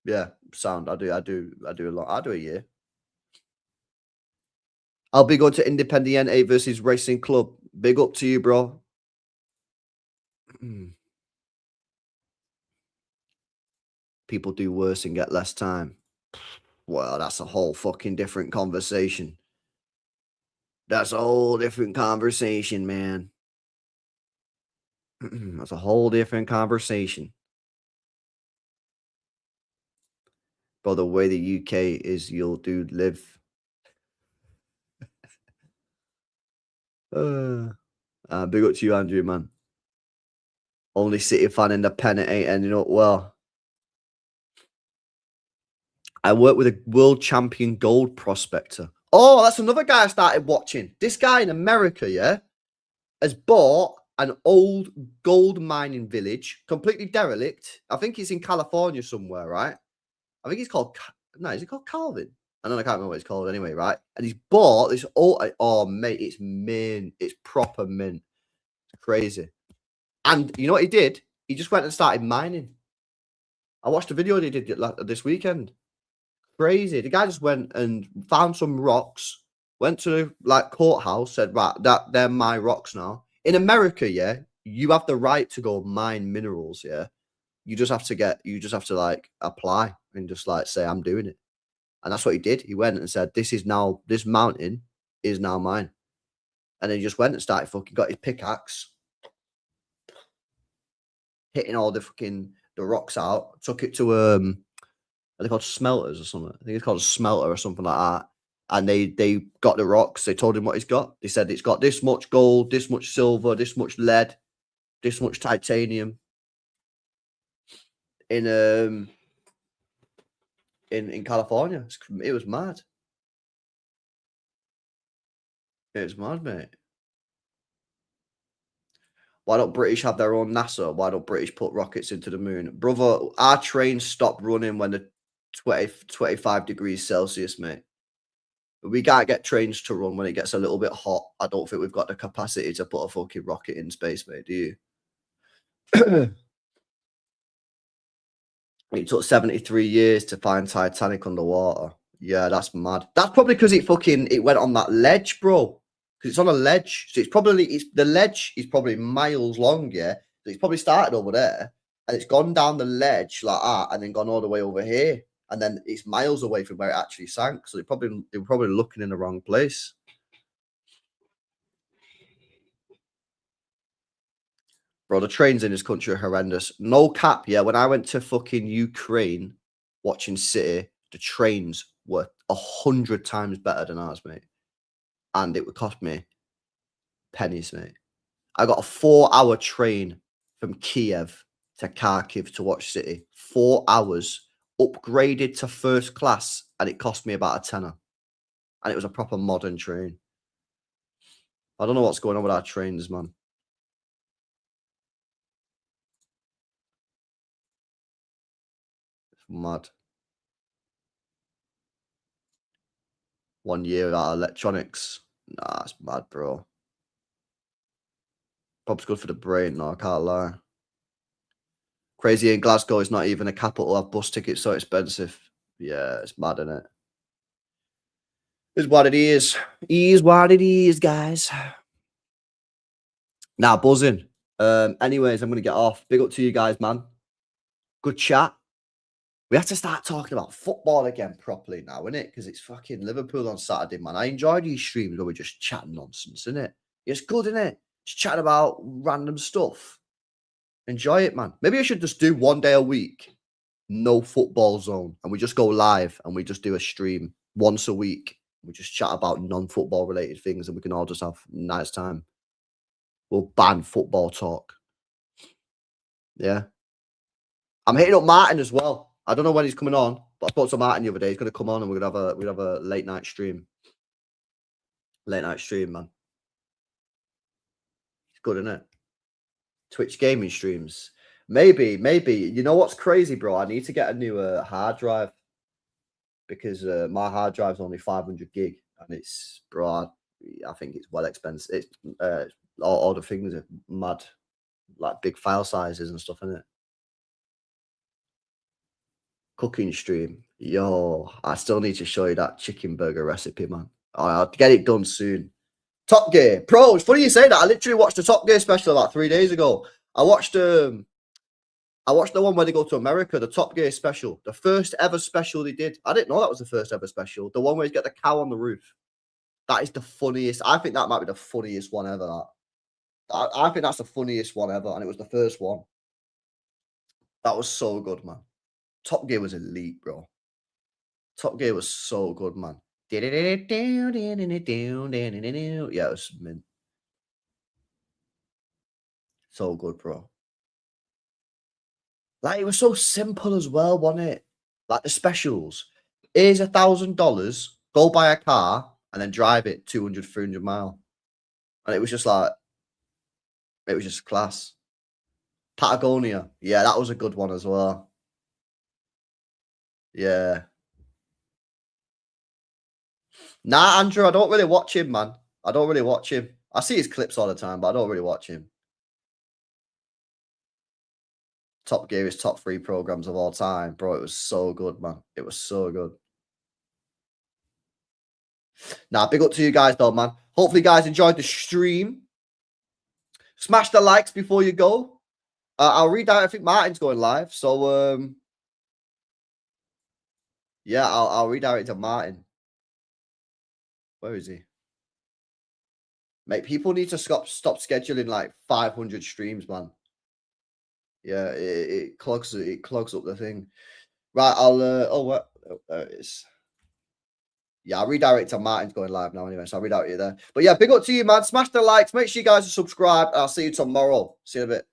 Yeah, sound. I do a lot. I do a year. I'll be going to Independiente versus Racing Club. Big up to you, bro. People do worse and get less time. Well, that's a whole fucking different conversation. That's a whole different conversation, man. That's a whole different conversation. Bro, the way the UK is, you'll do live. Big up to you, Andrew, man. Only City fan in the pennant ain't ending up well. I work with a world champion gold prospector. Oh, that's another guy I started watching. This guy in America, yeah, has bought an old gold mining village, completely derelict. I think he's in California somewhere, right? I think he's called, no, is he called Calvin? I don't know, I can't remember what it's called anyway, right? And he's bought this old, oh, mate, it's mint. It's proper mint. It's crazy. And you know what he did? He just went and started mining. I watched a video they did this weekend. Crazy. The guy just went and found some rocks, went to like courthouse, said, right, they're my rocks now. In America, yeah, you have the right to go mine minerals, yeah. You just have to like apply and just like say, I'm doing it. And that's what he did. He went and said, this mountain is now mine. And then he just went and started got his pickaxe, hitting all the rocks out, took it to are they called smelters or something? I think it's called a smelter or something like that. And they got the rocks. They told him what he's got. They said it's got this much gold, this much silver, this much lead, this much titanium. In California, it was mad. It was mad, mate. Why don't British have their own NASA? Why don't British put rockets into the moon? Brother, our trains stopped running when the 25 degrees Celsius, mate. We can't get trains to run when it gets a little bit hot. I don't think we've got the capacity to put a fucking rocket in space, mate. Do you? It took 73 years to find Titanic underwater. Yeah, that's mad. That's probably because it went on that ledge, bro. Because it's on a ledge. So the ledge is probably miles long, yeah. So it's probably started over there and it's gone down the ledge like that and then gone all the way over here. And then it's miles away from where it actually sank. So they were probably looking in the wrong place. Bro, the trains in this country are horrendous. No cap, yeah. When I went to fucking Ukraine watching City, the trains were 100 times better than ours, mate. And it would cost me pennies, mate. I got a 4-hour train from Kiev to Kharkiv to watch City. 4 hours, upgraded to first class, and it cost me about a tenner. And it was a proper modern train. I don't know what's going on with our trains, man. It's mad. 1 year without electronics. Nah, it's mad, bro. Pub's good for the brain, no, I can't lie. Crazy in Glasgow is not even a capital. Have bus tickets so expensive. Yeah, it's mad, isn't it? It's what it is. Is what it is, guys. Now, buzzing. Anyways, I'm going to get off. Big up to you guys, man. Good chat. We have to start talking about football again properly now, innit? Because it's fucking Liverpool on Saturday, man. I enjoy these streams where we're just chatting nonsense, innit? It's good, innit? Just chatting about random stuff. Enjoy it, man. Maybe I should just do 1 day a week, no football zone, and we just go live and we just do a stream once a week. We just chat about non-football related things and we can all just have a nice time. We'll ban football talk. Yeah. I'm hitting up Martin as well. I don't know when he's coming on, but I spoke to Martin the other day. He's going to come on and we're going to have a late night stream. Late night stream, man. It's good, isn't it? Twitch gaming streams. Maybe. You know what's crazy, bro? I need to get a new hard drive because my hard drive's only 500 gig and it's, bro, I think it's well expensive. It's all the things are mad, like big file sizes and stuff, isn't it? Cooking stream. Yo, I still need to show you that chicken burger recipe, man. I'll get it done soon. Top Gear. Bro, it's funny you say that. I literally watched the Top Gear special like 3 days ago. I watched the one where they go to America, the Top Gear special. The first ever special they did. I didn't know that was the first ever special. The one where you get the cow on the roof. That is the funniest. I think that might be the funniest one ever. I think that's the funniest one ever. And it was the first one. That was so good, man. Top Gear was elite, bro. Top Gear was so good, man. Yeah, it was mint. So good, bro. Like, it was so simple as well, wasn't it? Like, the specials. Here's $1,000. Go buy a car and then drive it 200, 300 mile. And it was just like, it was just class. Patagonia. Yeah, that was a good one as well. Yeah. Nah, Andrew, I don't really watch him, man. I don't really watch him. I see his clips all the time, but I don't really watch him. Top Gear is top 3 programs of all time. Bro, it was so good, man. It was so good. Nah, big up to you guys, though, man. Hopefully, you guys enjoyed the stream. Smash the likes before you go. I'll read out. I think Martin's going live. So, yeah, I'll redirect to Martin. Where is he? Mate, people need to stop scheduling like 500 streams, man. Yeah, it clogs up the thing. Right, I'll what? There it is. Yeah, I'll redirect to Martin's going live now anyway, so I'll redirect you there. But yeah, big up to you, man. Smash the likes. Make sure you guys are subscribed. I'll see you tomorrow. See you in a bit.